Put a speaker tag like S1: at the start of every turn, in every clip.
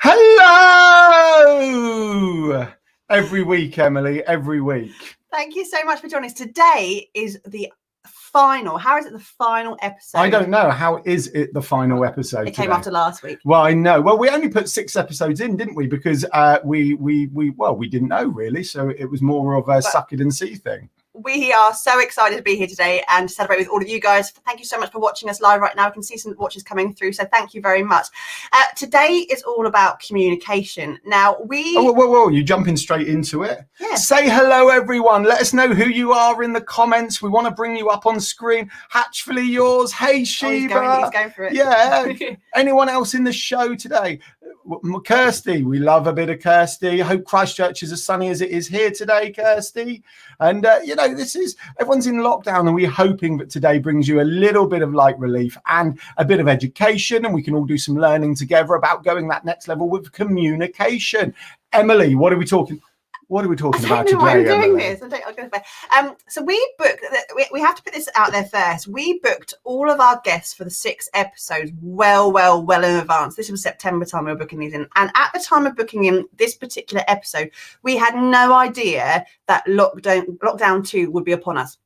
S1: Hello! Every week, Emily, every week.
S2: Thank you so much for joining us. Today is the final. How is it the final episode?
S1: I don't know. How is it the final episode?
S2: It came after last week.
S1: Well, I know. Well, we only put 6 episodes in, didn't we? Because we didn't know really. So it was more of a suck it and see thing.
S2: We are so excited to be here today and to celebrate with all of you guys. Thank you so much for watching us live right now. I can see some watches coming through, so thank you very much. Today is all about communication. Now,
S1: Whoa, you're jumping straight into it?
S2: Yeah.
S1: Say hello, everyone. Let us know who you are in the comments. We want to bring you up on screen. Hatchfully yours. Hey, Sheba.
S2: He's going for it.
S1: Yeah. Anyone else in the show today? Kirsty, we love a bit of Kirsty. I hope Christchurch is as sunny as it is here today, Kirsty. And everyone's in lockdown, and we're hoping that today brings you a little bit of light relief and a bit of education, and we can all do some learning together about going that next level with communication. Emily, what are we talking about today?
S2: I'm doing this. So we booked. We have to put this out there first. We booked all of our guests for the 6 episodes well in advance. This was September time we were booking these in, and at the time of booking in this particular episode, we had no idea that lockdown 2 would be upon us.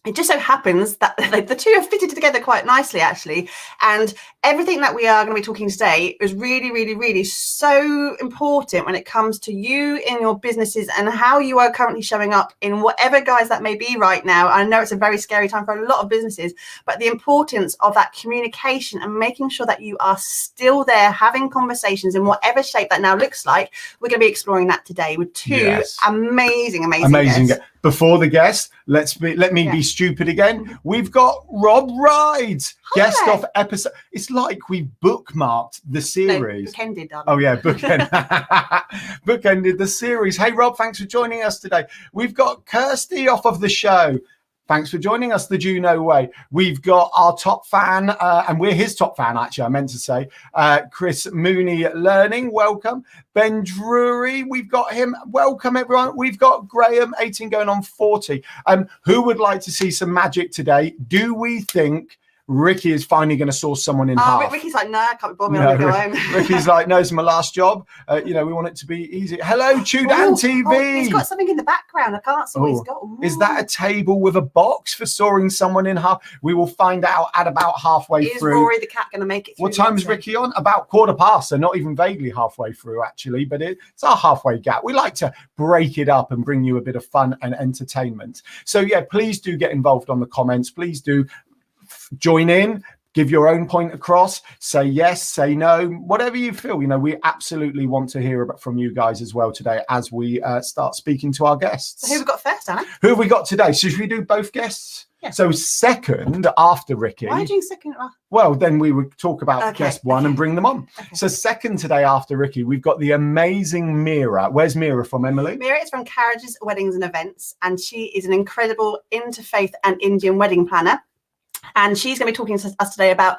S2: It just so happens that the two have fitted together quite nicely, actually. And everything that we are going to be talking today is really, really, really so important when it comes to you in your businesses and how you are currently showing up in whatever guise that may be right now. I know it's a very scary time for a lot of businesses, but the importance of that communication and making sure that you are still there having conversations in whatever shape that now looks like. We're going to be exploring that today with 2 amazing guests.
S1: Before the guest, let me be stupid again. We've got Rob Rides, guest of episode. It's like we bookmarked the series.
S2: No, bookended, darling.
S1: Oh yeah, bookended the series. Hey Rob, thanks for joining us today. We've got Kirsty off of the show. Thanks for joining us the Juno way. We've got our top fan, and we're his top fan, actually, I meant to say, Chris Mooney Learning, welcome. Ben Drury, we've got him. Welcome, everyone. We've got Graham, 18 going on 40. Who would like to see some magic today? Do we think Ricky is finally going to source someone in half?
S2: Ricky's like, no, I can't be bothered. I'm going to go home.
S1: Ricky's like, no, it's my last job. We want it to be easy. Hello, Tudan TV.
S2: He's got something in the background. I can't see what he's got. Ooh.
S1: Is that a table with a box for sawing someone in half? We will find out at about halfway through.
S2: Is Rory the cat going to make it through?
S1: What time is Ricky on? About 1:15, so not even vaguely halfway through, actually, but it's our halfway gap. We like to break it up and bring you a bit of fun and entertainment. So, yeah, please do get involved on the comments. Please do join in, give your own point across, say yes, say no, whatever you feel. We absolutely want to hear from you guys as well today as we start speaking to our guests.
S2: So who have we got first, Anna?
S1: Who have we got today? So should we do both guests?
S2: Yeah.
S1: So second after Ricky.
S2: Why are you doing second?
S1: Well, then we would talk about guest one and bring them on. Okay. So second today after Ricky, we've got the amazing Meera. Where's Meera from, Emily?
S2: Meera is from Carriages Weddings and Events, and she is an incredible interfaith and Indian wedding planner. And she's going to be talking to us today about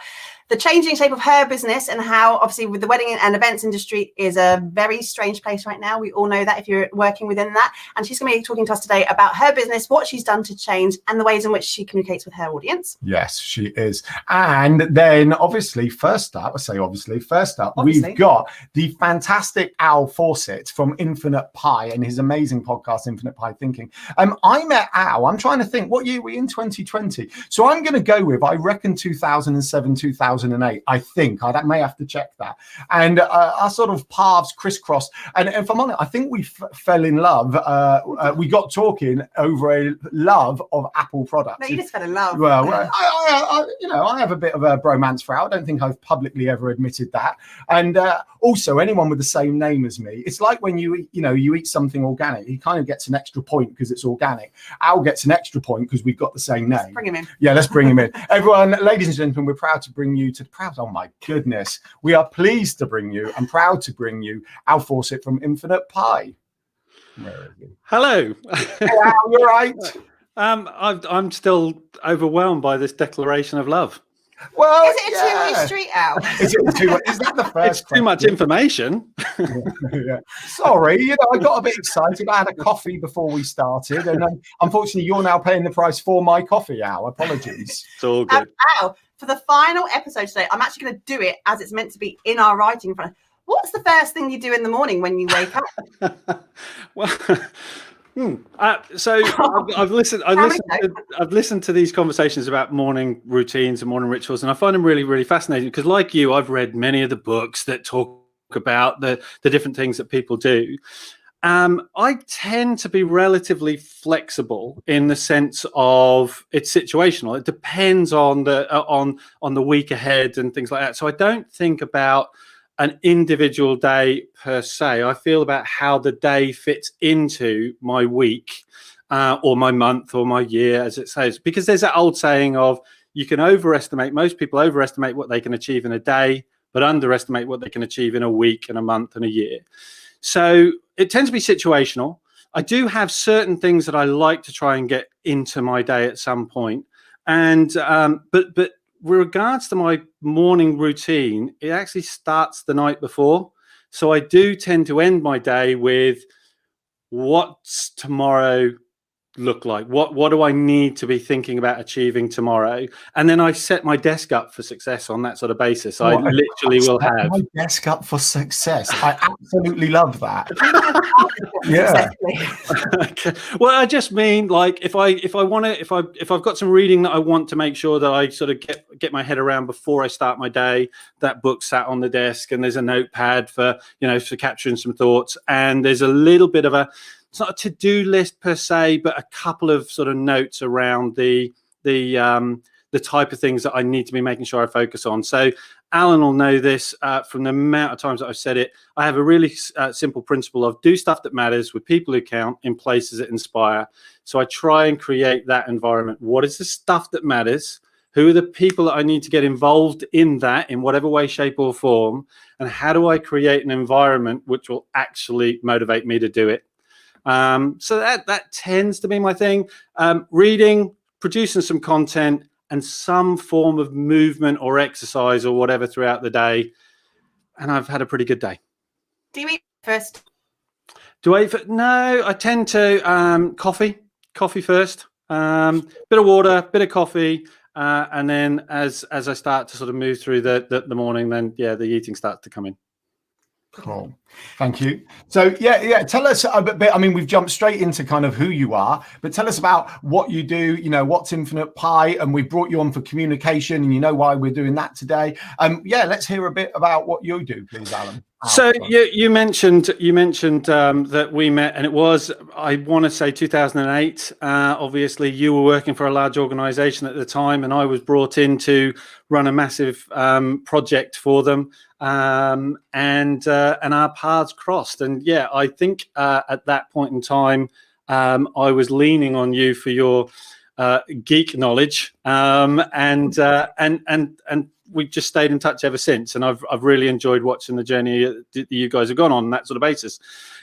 S2: the changing shape of her business and how, obviously, with the wedding and events industry is a very strange place right now. We all know that if you're working within that. And she's going to be talking to us today about her business, what she's done to change, and the ways in which she communicates with her audience.
S1: Yes, she is. And then, first up, we've got the fantastic Al Fawcett from Infinite Pi and his amazing podcast, Infinite Pi Thinking. I met Al. I'm trying to think, what year were we in? 2020. So I'm going to go with, I reckon, 2007, 2008. I think. I may have to check that. And our sort of paths crisscrossed. And if I'm honest, I think we fell in love. We got talking over a love of Apple products.
S2: No, you just fell in love.
S1: Well, I have a bit of a bromance for Al. I don't think I've publicly ever admitted that. And also, anyone with the same name as me, it's like when you eat something organic, he kind of gets an extra point because it's organic. Al gets an extra point because we've got the same name.
S2: Let's bring him in.
S1: Yeah, let's bring him in. Everyone, ladies and gentlemen, we're proud to bring you to the proud. Oh my goodness, we are pleased to bring you. I'm proud to bring you Al Fawcett from Infinite Pi. Where is he?
S3: Hello.
S1: Hey, Al, you're right.
S3: I'm still overwhelmed by this declaration of love.
S1: Well,
S2: Is it a two-way street, Al?
S1: Is that the first?
S3: It's too much information.
S1: Yeah. Sorry, I got a bit excited. I had a coffee before we started, and unfortunately, you're now paying the price for my coffee, Al. Apologies.
S3: It's all good.
S2: Al, for the final episode today, I'm actually going to do it as it's meant to be in our writing front. What's the first thing you do in the morning when you wake up?
S3: Well, so I've listened to these conversations about morning routines and morning rituals, and I find them really, really fascinating because, like you, I've read many of the books that talk about the different things that people do. I tend to be relatively flexible in the sense of it's situational. It depends on the week ahead and things like that. So I don't think about an individual day per se. I feel about how the day fits into my week or my month or my year, as it says, because there's that old saying of most people overestimate what they can achieve in a day, but underestimate what they can achieve in a week and a month and a year. So it tends to be situational. I do have certain things that I like to try and get into my day at some point. And but with regards to my morning routine, it actually starts the night before. So I do tend to end my day with what's tomorrow look like? What do I need to be thinking about achieving tomorrow? And then I set my desk up for success on that sort of basis. I literally will have
S1: my desk up for success. I absolutely love that. Yeah.
S3: Okay. Well, I just mean like if I've got some reading that I want to make sure that I sort of get my head around before I start my day, that book sat on the desk and there's a notepad for capturing some thoughts, and there's a little bit of it's not a to-do list per se, but a couple of sort of notes around the type of things that I need to be making sure I focus on. So Alan will know this from the amount of times that I've said it. I have a really simple principle of do stuff that matters with people who count in places that inspire. So I try and create that environment. What is the stuff that matters? Who are the people that I need to get involved in that in whatever way, shape or form? And how do I create an environment which will actually motivate me to do it? So that tends to be my thing. Reading, producing some content, and some form of movement or exercise or whatever throughout the day. And I've had a pretty good day.
S2: Do you eat first?
S3: Do I eat first? No, I tend to coffee first. Bit of water, bit of coffee. And then as I start to sort of move through the morning, then the eating starts to come in.
S1: Cool. Thank you. So tell us a bit. I mean, we've jumped straight into kind of who you are, but tell us about what you do, what's Infinite Pi, and we've brought you on for communication, and why we're doing that today. Let's hear a bit about what you do, please, Alan.
S3: So you mentioned that we met, and it was, I want to say 2008. Obviously, you were working for a large organisation at the time, and I was brought in to run a massive project for them, and our paths crossed. And I think at that point in time, I was leaning on you for your geek knowledge, and we've just stayed in touch ever since, and I've really enjoyed watching the journey that you guys have gone on that sort of basis,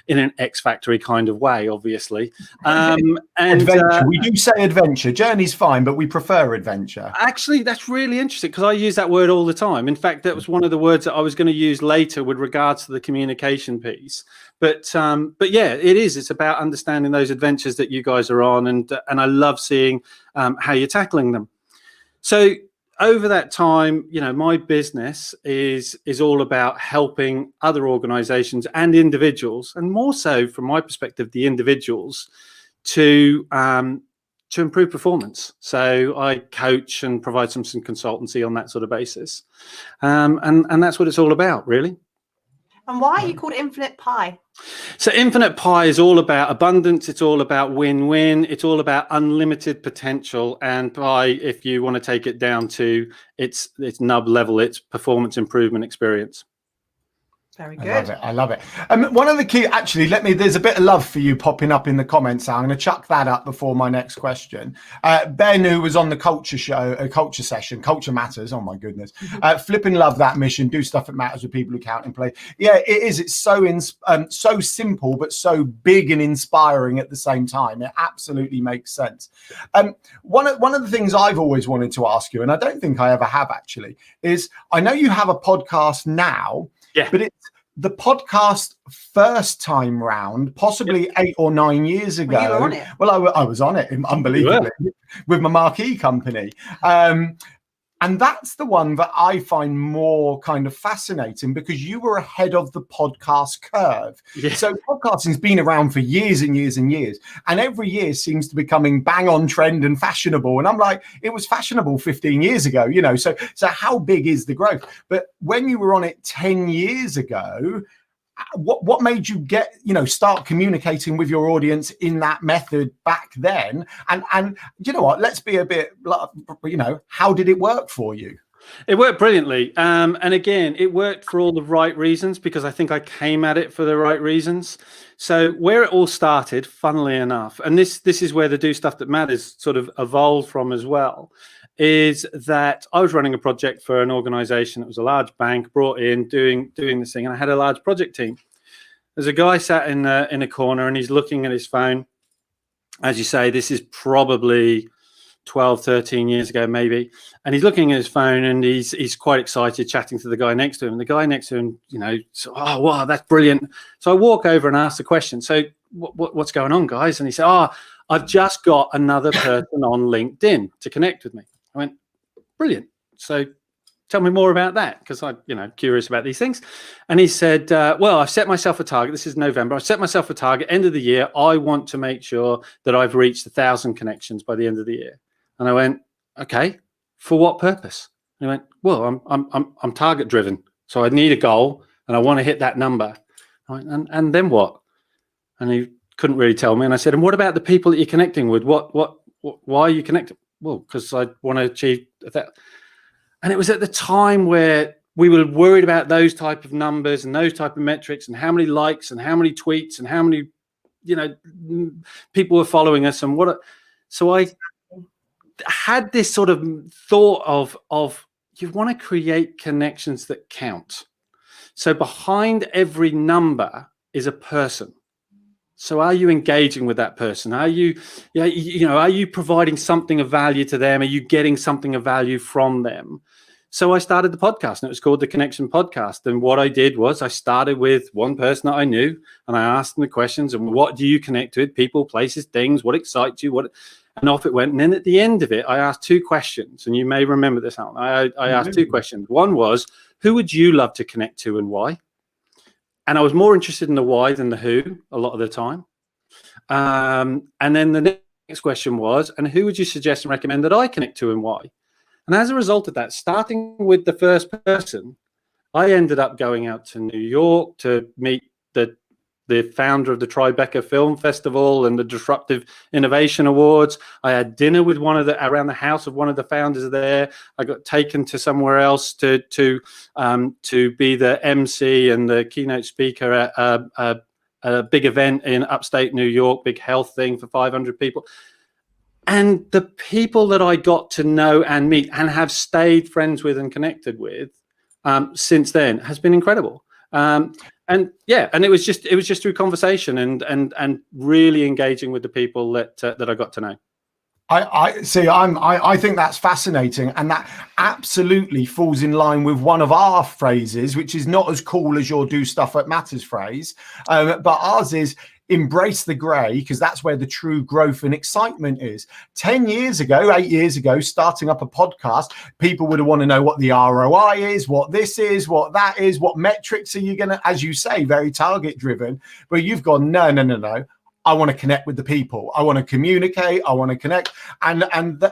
S3: in an X Factory kind of way, obviously. And
S1: adventure. We do say adventure. Journey's fine, but we prefer adventure.
S3: Actually, that's really interesting because I use that word all the time. In fact, that was one of the words that I was going to use later with regards to the communication piece. But it is. It's about understanding those adventures that you guys are on, and I love seeing how you're tackling them. So over that time, my business is all about helping other organizations and individuals, and more so from my perspective, the individuals to improve performance. So I coach and provide some consultancy on that sort of basis. And that's what it's all about, really.
S2: And why are you called Infinite Pi?
S3: So Infinite Pi is all about abundance. It's all about win-win. It's all about unlimited potential. And Pi, if you want to take it down to its nub level, it's performance improvement experience.
S2: Very good.
S1: I love it. One of the key, actually, there's a bit of love for you popping up in the comments. I'm going to chuck that up before my next question. Ben, who was on the culture show, culture session, Culture Matters. Oh my goodness. Flipping love that mission. Do stuff that matters with people who count and play. Yeah, it is. It's so simple, but so big and inspiring at the same time. It absolutely makes sense. One of the things I've always wanted to ask you, and I don't think I ever have actually, is I know you have a podcast now.
S3: Yeah.
S1: But it's the podcast first time round, possibly 8 or 9 years ago.
S2: Well, you were on it.
S1: Well, I was on it, unbelievably, with my marquee company. And that's the one that I find more kind of fascinating because you were ahead of the podcast curve. Yeah. So podcasting's been around for years and years and years. And every year seems to be becoming bang on trend and fashionable. And I'm like, it was fashionable 15 years ago, so how big is the growth? But when you were on it 10 years ago, what made you start communicating with your audience in that method back then? And you know what, let's be a bit, how did it work for you?
S3: It worked brilliantly. And again, it worked for all the right reasons because I think I came at it for the right reasons. So where it all started, funnily enough, and this is where the Do Stuff That Matters sort of evolved from as well, is that I was running a project for an organization. It was a large bank brought in doing this thing. And I had a large project team. There's a guy sat in a corner and he's looking at his phone. As you say, this is probably 12, 13 years ago, maybe. And he's looking at his phone and he's quite excited, chatting to the guy next to him. And the guy next to him, oh, wow, that's brilliant. So I walk over and ask the question. So what's going on, guys? And he said, I've just got another person on LinkedIn to connect with me. I went, brilliant. So tell me more about that because I'm, curious about these things. And he said, well, I've set myself a target. This is November. I've set myself a target. End of the year, I want to make sure that I've reached 1,000 connections by the end of the year. And I went, okay, for what purpose? And he went, well, I'm target driven. So I need a goal and I want to hit that number. I went, and then what? And he couldn't really tell me. And I said, and what about the people that you're connecting with? Why are you connecting? Well, because I want to achieve that. And it was at the time where we were worried about those type of numbers and those type of metrics and how many likes and how many tweets and how many, people were following us and what. So I had this sort of thought of you want to create connections that count. So behind every number is a person. So are you engaging with that person? Are you, are you providing something of value to them? Are you getting something of value from them? So I started the podcast and it was called the Connection Podcast. And what I did was I started with one person that I knew and I asked them the questions and what do you connect with? People, places, things, what excites you? And off it went. And then at the end of it, I asked two questions and you may remember this, Alan. I asked two questions. One was, who would you love to connect to and why? And I was more interested in the why than the who a lot of the time. And then the next question was, and who would you suggest and recommend that I connect to and why? And as a result of that, starting with the first person, I ended up going out to New York to meet the founder of the Tribeca Film Festival and the Disruptive Innovation Awards. I had dinner with around the house of one of the founders there. I got taken to somewhere else to be the MC and the keynote speaker at a big event in upstate New York, big health thing for 500 people. And the people that I got to know and meet and have stayed friends with and connected with since then has been incredible. And it was just through conversation and really engaging with the people that I got to know.
S1: I see. I think that's fascinating, and that absolutely falls in line with one of our phrases, which is not as cool as your "Do Stuff That Matters" phrase, but ours is embrace the grey, because that's where the true growth and excitement is. 8 years ago, starting up a podcast, people would have want to know what the ROI is, what this is, what that is, what metrics are you going to, as you say, very target driven. But you've gone, no. I want to connect with the people. I want to communicate. I want to connect. And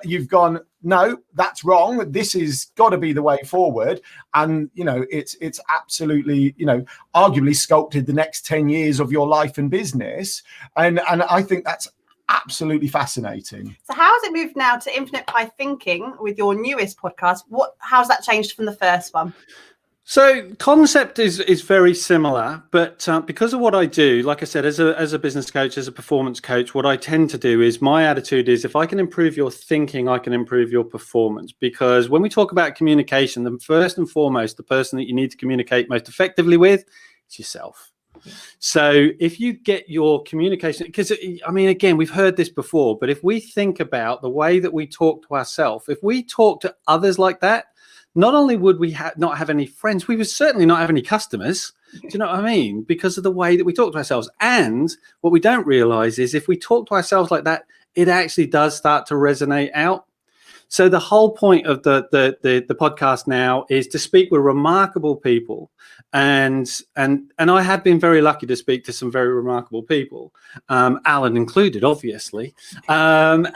S1: you've gone, no, that's wrong. This has got to be the way forward. And, it's absolutely, arguably sculpted the next 10 years of your life and business. And I think that's absolutely fascinating.
S2: So how has it moved now to Infinite Pie Thinking with your newest podcast? How's that changed from the first one?
S3: So concept is very similar, but because of what I do, like I said, as a business coach, as a performance coach, what I tend to do is my attitude is if I can improve your thinking, I can improve your performance. Because when we talk about communication, then first and foremost, the person that you need to communicate most effectively with is yourself. So if you get your communication, because I mean, again, we've heard this before, but if we think about the way that we talk to ourselves, if we talk to others like that, not only would we not have any friends, we would certainly not have any customers. Do you know what I mean? Because of the way that we talk to ourselves. And what we don't realize is if we talk to ourselves like that, it actually does start to resonate out. So the whole point of the podcast now is to speak with remarkable people. And I have been very lucky to speak to some very remarkable people, Alan included, obviously. And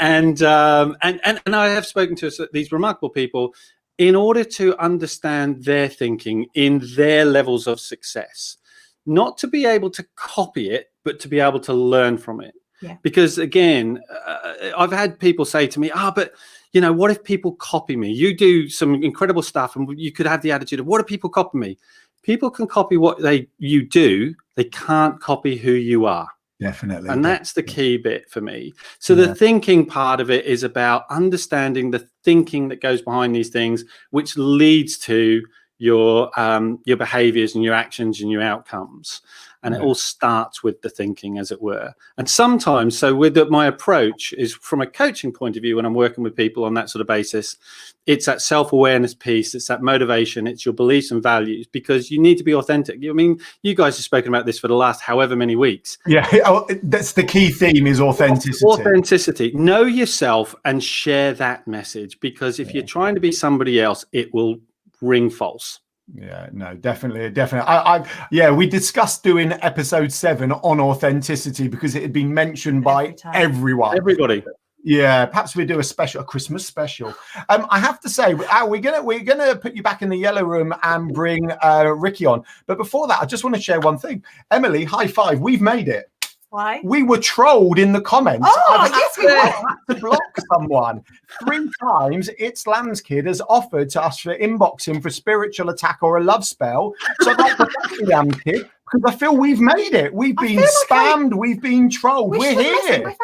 S3: I have spoken to these remarkable people in order to understand their thinking in their levels of success, not to be able to copy it, but to be able to learn from it.
S2: Yeah.
S3: Because again, I've had people say to me, but you know, what if people copy me? You do some incredible stuff and you could have the attitude of, what if people copy me? People can copy what you do. They can't copy who you are.
S1: Definitely.
S3: And that's the key bit for me. So the thinking part of it is about understanding the thinking that goes behind these things, which leads to your behaviors and your actions and your outcomes. And it all starts with the thinking, as it were. And sometimes, so with my approach is from a coaching point of view, when I'm working with people on that sort of basis, it's that self-awareness piece, it's that motivation, it's your beliefs and values, because you need to be authentic. I mean, you guys have spoken about this for the last however many weeks.
S1: Yeah, that's the key theme, is authenticity.
S3: Authenticity. Know yourself and share that message, because if you're trying to be somebody else, it will ring false.
S1: Yeah, no, definitely. We discussed doing episode 7 on authenticity because it had been mentioned by everybody. Yeah, perhaps we do a Christmas special. I have to say, we're gonna put you back in the yellow room and bring Ricky on. But before that, I just want to share one thing. Emily, high five. We've made it.
S2: Why?
S1: We were trolled in the comments.
S2: Oh, yes, we were.
S1: I had to block someone 3 times. It's Lamb's Kid has offered to us for inboxing for a spiritual attack or a love spell. So I'd like to thank you, Lamb's Kid, because I feel we've made it. We've been spammed. We've been trolled. We're here.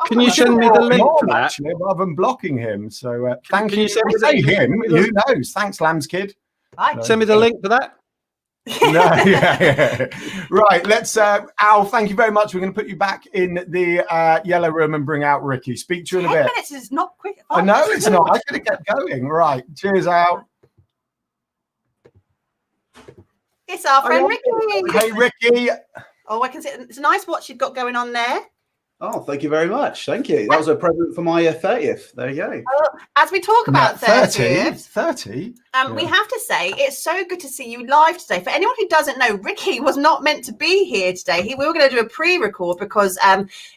S3: Can you send me the link to that?
S1: Actually, rather than blocking him. So thank you. Say him. Who knows? Thanks, Lamb's Kid.
S2: Right.
S3: Send me the link for that.
S1: Right, let's Al, thank you very much. We're going to put you back in the yellow room and bring out Ricky. Speak to you in a bit.
S2: 10 minutes is not quick.
S1: I know it's not. I could have kept going. Right, cheers, Al.
S2: It's our friend Ricky.
S1: Hey, Ricky.
S2: Oh, I can see it's a nice watch you've got going on there.
S4: Oh, thank you very much. Thank you. That was a present for my 30th. There you go.
S2: As we talk about 30, we have to say it's so good to see you live today. For anyone who doesn't know, Ricky was not meant to be here today. We were going to do a pre-record because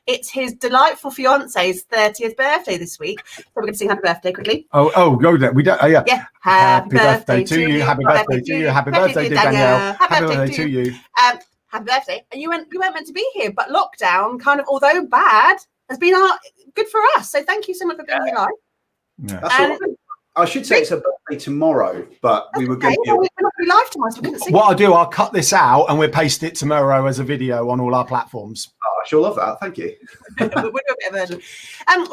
S2: it's his delightful fiance's 30th birthday this week. So we're going to sing happy birthday quickly.
S1: Oh, go there. We don't. Yeah.
S2: Happy birthday to you.
S1: Happy birthday to you. Happy birthday to Danielle.
S2: Happy birthday to you. Happy birthday. And you weren't meant to be here, but lockdown, kind of, although bad, has been good for us. So thank you so much for being here live.
S4: Yeah. That's all right. I should say it's a birthday tomorrow, but we were going to
S2: we're not be live tomorrow, so we couldn't sing.
S1: What I'll do, I'll cut this out and we'll paste it tomorrow as a video on all our platforms.
S4: Oh, I sure love that. Thank you.
S2: We'll do a bit of version.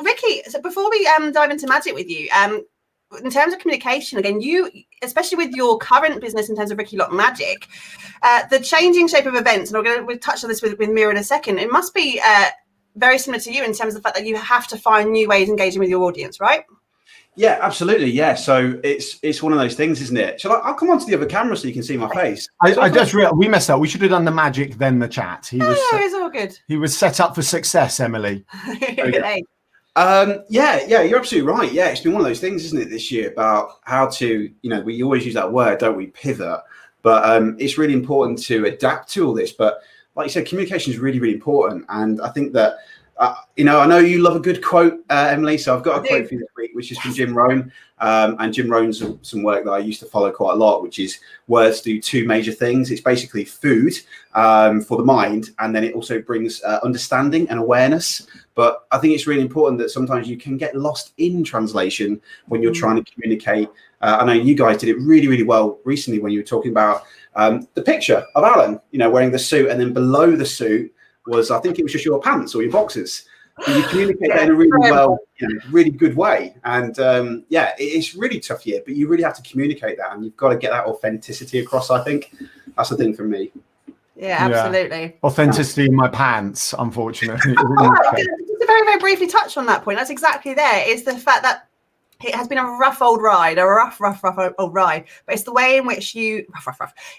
S2: Ricky, so before we dive into magic with you, in terms of communication, again, you, especially with your current business in terms of Ricky Locke Magic, the changing shape of events, and we'll touch on this with Meera in a second, it must be very similar to you in terms of the fact that you have to find new ways of engaging with your audience, right?
S4: Yeah, absolutely. Yeah. So it's one of those things, isn't it? Shall I'll come onto the other camera so you can see my face.
S1: I just realized we messed up. We should have done the magic, then the chat.
S2: It's all good.
S1: He was set up for success, Emily.
S4: Yeah, you're absolutely right. Yeah, it's been one of those things, isn't it, this year, about how to, we always use that word, don't we, pivot, but it's really important to adapt to all this. But like you said, communication is really, really important. And I think that I know you love a good quote, Emily. So I've got a quote for you this week, which is from Jim Rohn. And Jim Rohn's some work that I used to follow quite a lot, which is words do two major things. It's basically food for the mind, and then it also brings understanding and awareness. But I think it's really important that sometimes you can get lost in translation when you're trying to communicate. I know you guys did it really, really well recently when you were talking about the picture of Alan, wearing the suit, and then below the suit was, I think it was just your pants or your boxers. But you communicate that in a really really good way. And it's really tough here, but you really have to communicate that, and you've got to get that authenticity across. I think that's the thing for me.
S2: Yeah, absolutely.
S1: Yeah. Authenticity in my pants, unfortunately.
S2: Just to very, very briefly touch on that point. That's exactly there. Is the fact that it has been a rough old ride, a rough old ride. But it's the way in which you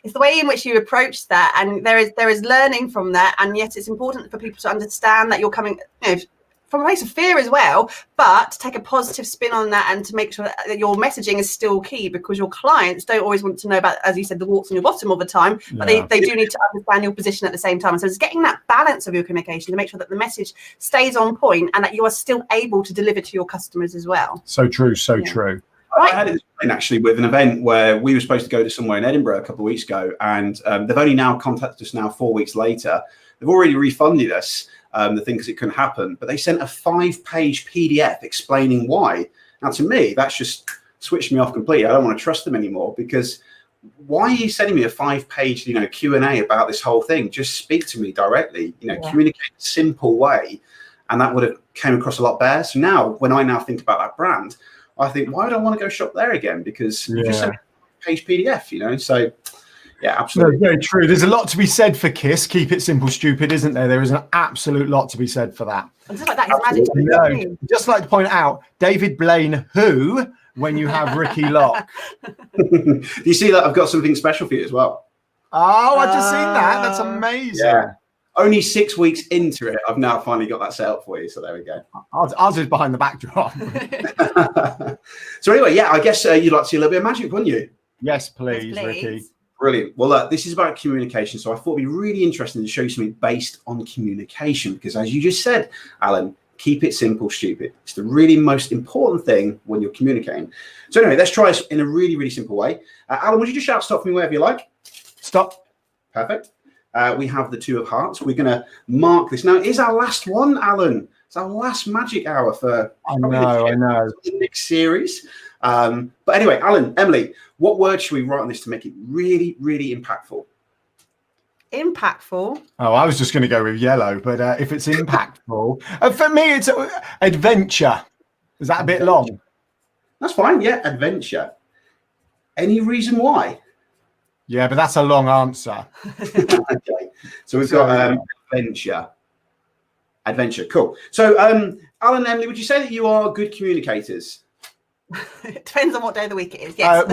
S2: It's the way in which you approach that, and there is learning from that. And yet, it's important for people to understand that you're coming, from a place of fear as well, but take a positive spin on that, and to make sure that your messaging is still key, because your clients don't always want to know about, as you said, the warts on your bottom all the time, but they do need to understand your position at the same time. So it's getting that balance of your communication to make sure that the message stays on point and that you are still able to deliver to your customers as well.
S1: So true, true.
S4: I had it actually with an event where we were supposed to go to somewhere in Edinburgh a couple of weeks ago, and they've only now contacted us now 4 weeks later. They've already refunded us the thing because it couldn't happen, but they sent a 5-page PDF explaining why. Now, to me, that's just switched me off completely. I don't want to trust them anymore, because why are you sending me a 5-page, Q&A about this whole thing? Just speak to me directly, communicate in a simple way, and that would have came across a lot better. So now, when I now think about that brand, I think, why would I want to go shop there again? Because you just sent me a page PDF, so. Yeah, absolutely.
S1: No, very true. There's a lot to be said for KISS. Keep it simple, stupid, isn't there? There is an absolute lot to be said for that.
S2: And just like that is magic.
S1: No, just like to point out, David Blaine, who, when you have Ricky Locke.
S4: You see that I've got something special for you as well.
S1: Oh, I've just seen that. That's amazing.
S4: Yeah. Only 6 weeks into it, I've now finally got that set up for you. So there we go.
S1: Ours is behind the backdrop.
S4: So anyway, I guess you'd like to see a little bit of magic, wouldn't you?
S1: Yes, please, Ricky.
S4: Brilliant. Well, this is about communication. So I thought it'd be really interesting to show you something based on communication, because as you just said, Alan, keep it simple, stupid. It's the really most important thing when you're communicating. So anyway, let's try this in a really, really simple way. Alan, would you just shout stop for me wherever you like?
S1: Stop.
S4: Perfect. We have the 2 of hearts. We're going to mark this. Now, it is our last one, Alan. It's our last magic hour for
S1: I know.
S4: the next series. But anyway, Alan, Emily, what word should we write on this to make it really, really impactful?
S2: Impactful?
S1: Oh, I was just going to go with yellow, but if it's impactful, for me, it's adventure. Is that a bit long?
S4: That's fine. Yeah, adventure. Any reason why?
S1: Yeah, but that's a long answer.
S4: Okay, so we've got adventure. Adventure, cool. So, Alan and Emily, would you say that you are good communicators?
S2: It depends on what day of the week it is. Yes.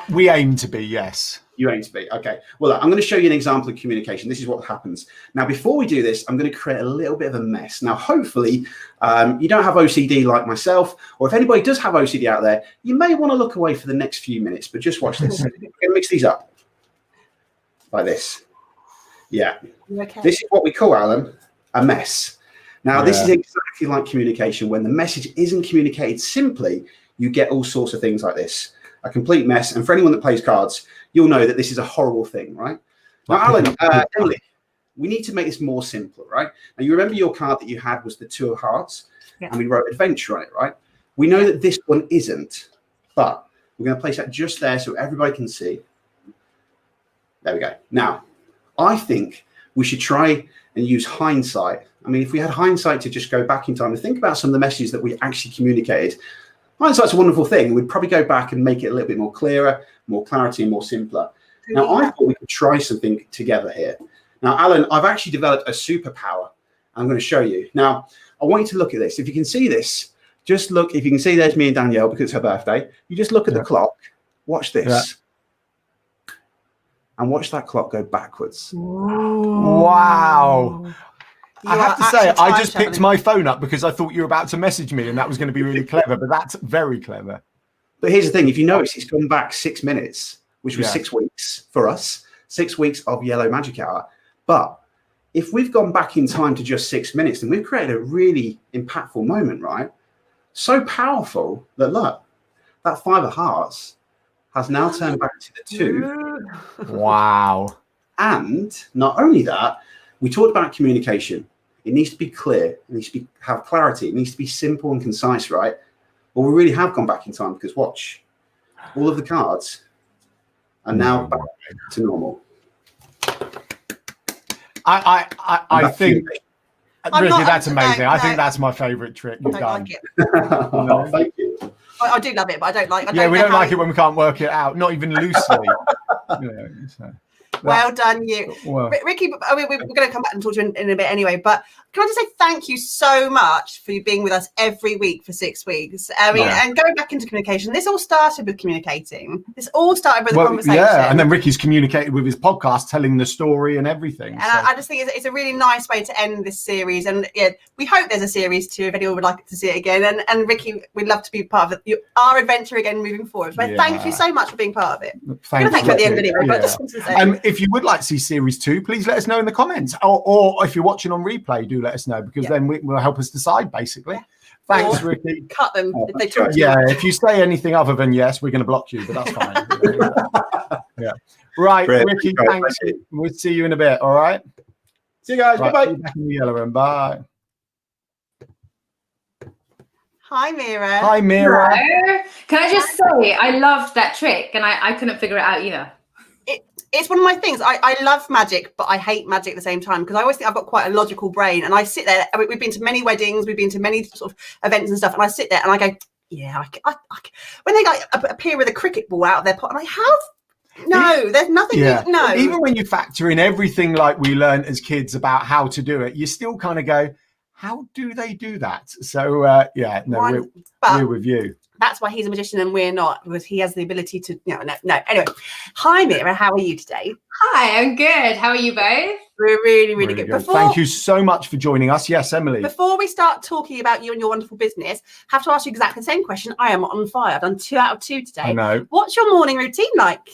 S1: We aim to be, yes.
S4: You aim to be. Okay. Well, look, I'm going to show you an example of communication. This is what happens. Now, before we do this, I'm going to create a little bit of a mess. Now, hopefully, you don't have OCD like myself, or if anybody does have OCD out there, you may want to look away for the next few minutes, but just watch this. We're going to mix these up like this. Yeah.
S2: Okay.
S4: This is what we call, Alan, a mess. Now, this is exactly like communication. When the message isn't communicated simply, you get all sorts of things like this, a complete mess. And for anyone that plays cards, you'll know that this is a horrible thing, right? Now, Alan, Emily, we need to make this more simple, right? Now, you remember your card that you had was the 2 of hearts, and we wrote adventure on it, right? We know that this one isn't, but we're going to place that just there so everybody can see. There we go. Now, I think we should try and use hindsight. I mean, if we had hindsight to just go back in time and think about some of the messages that we actually communicated, hindsight's a wonderful thing. We'd probably go back and make it a little bit more clearer, more clarity, and more simpler. Now, I thought we could try something together here. Now, Alan, I've actually developed a superpower. I'm going to show you. Now, I want you to look at this. If you can see this, just look. If you can see, there's me and Danielle because it's her birthday. You just look at the clock. Watch this. And watch that clock go backwards.
S1: Wow. I have to say, I just picked my phone up because I thought you were about to message me and that was going to be really clever, but that's very clever.
S4: But here's the thing. If you notice, it's gone back 6 minutes, which was 6 weeks for us, 6 weeks of Yellow Magic Hour. But if we've gone back in time to just 6 minutes, then we've created a really impactful moment, right? So powerful that, look, that 5 of hearts has now turned back to the 2.
S1: Wow.
S4: And not only that, we talked about communication. It needs to be clear. It needs to have clarity. It needs to be simple and concise, right? Well, we really have gone back in time because watch, all of the cards are now back to normal.
S1: I think, Ricky, that's amazing.
S2: No.
S1: I think that's my favourite trick you've done.
S2: Like it.
S4: Oh, thank you.
S2: I do love it, but I don't like.
S1: We don't like it when we can't work it out, not even loosely.
S2: Well done, you.
S1: Well,
S2: Ricky, I mean, we're going to come back and talk to you in a bit anyway, but can I just say thank you so much for you being with us every week for 6 weeks. I mean, and going back into communication, this all started with communicating. This all started with a conversation.
S1: Yeah, and then Ricky's communicated with his podcast, telling the story and everything.
S2: And I just think it's a really nice way to end this series. And yeah, we hope there's a series 2 if anyone would like to see it again. And Ricky, we'd love to be part of our adventure again moving forward. But thank you so much for being part of it.
S1: Thank
S2: you at the end anyway, but I just wanted to say.
S1: If you would like to see series 2, please let us know in the comments, or if you're watching on replay, do let us know, because then will help us decide, basically. Thanks, Ricky.
S2: Cut them if they talk.
S1: If you say anything other than yes, we're going to block you, but that's fine. Right,
S4: Great.
S1: Ricky, thanks. We'll see you in a bit. All right.
S4: See you guys. Bye-bye.
S1: Back in the yellow room. Bye.
S2: Hi, Meera.
S1: Hi, Meera.
S5: Hello. Can I just say, I loved that trick, and I couldn't figure it out either.
S2: It's one of my things. I love magic, but I hate magic at the same time, because I always think I've got quite a logical brain, and I sit there. I mean, we've been to many weddings, we've been to many sort of events and stuff, and I sit there and I go, yeah, when they like appear with a cricket ball out of their pot, and I have no, there's nothing. No,
S1: even when you factor in everything like we learned as kids about how to do it, you still kind of go, how do they do that? So we're with you.
S2: That's why he's a magician and we're not, because he has the ability to, no. Anyway, hi, Meera. How are you today?
S5: Hi, I'm good. How are you both?
S2: We're really, really good.
S1: Thank you so much for joining us. Yes, Emily.
S2: Before we start talking about you and your wonderful business, I have to ask you exactly the same question. I am on fire. I've done 2 out of 2 today.
S1: I know.
S2: What's your morning routine like?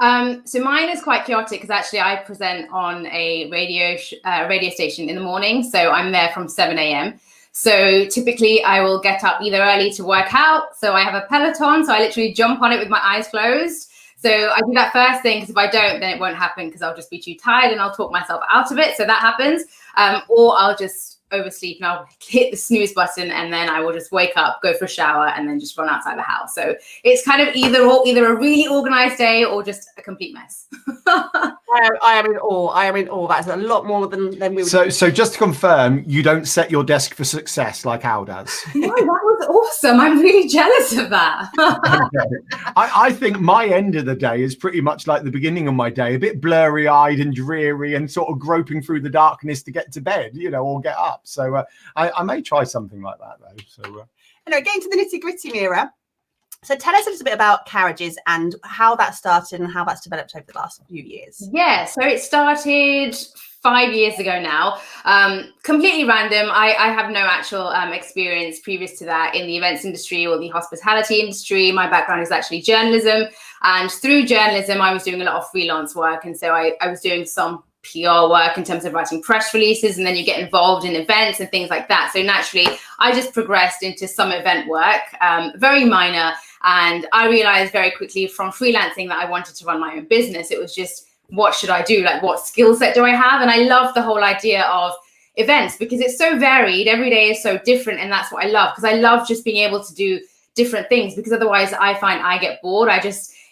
S5: So mine is quite chaotic, because actually I present on a radio station in the morning. So I'm there from 7 a.m. So typically I will get up either early to work out. So I have a Peloton. So I literally jump on it with my eyes closed. So I do that first thing, because if I don't, then it won't happen, because I'll just be too tired and I'll talk myself out of it. So that happens. Or I'll just oversleep and I'll hit the snooze button, and then I will just wake up, go for a shower, and then just run outside the house. So it's kind of either a really organized day or just a complete mess.
S2: I am in awe. I am in awe. That's a lot more than we would.
S1: So just to confirm, you don't set your desk for success like Al does.
S5: No, that was awesome. I'm really jealous of that.
S1: I think my end of the day is pretty much like the beginning of my day, a bit blurry-eyed and dreary and sort of groping through the darkness to get to bed, or get up. So I may try something like that, though. So
S2: anyway, getting to the nitty-gritty, Meera. So tell us a little bit about Carriages and how that started and how that's developed over the last few years.
S5: Yeah, so it started 5 years ago now. Completely random. I have no actual experience previous to that in the events industry or the hospitality industry. My background is actually journalism. And through journalism, I was doing a lot of freelance work. And so I was doing some PR work in terms of writing press releases, and then you get involved in events and things like that. So naturally, I just progressed into some event work, very minor. And I realized very quickly from freelancing that I wanted to run my own business. It was just, what should I do? Like, what skill set do I have? And I love the whole idea of events, because it's so varied. Every day is so different. And that's what I love, because I love just being able to do different things, because otherwise I find I get bored.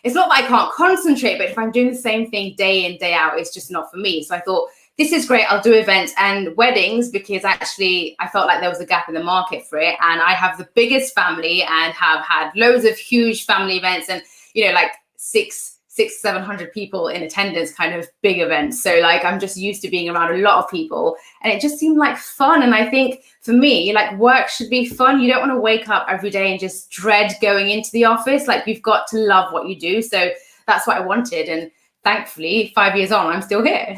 S5: It's not that I can't concentrate, but if I'm doing the same thing day in, day out, it's just not for me. So I thought, this is great. I'll do events and weddings, because actually I felt like there was a gap in the market for it. And I have the biggest family and have had loads of huge family events and, like 700 people in attendance, kind of big events. So like, I'm just used to being around a lot of people, and it just seemed like fun. And I think for me, like, work should be fun. You don't want to wake up every day and just dread going into the office. Like, you've got to love what you do. So that's what I wanted. And thankfully 5 years on, I'm still here.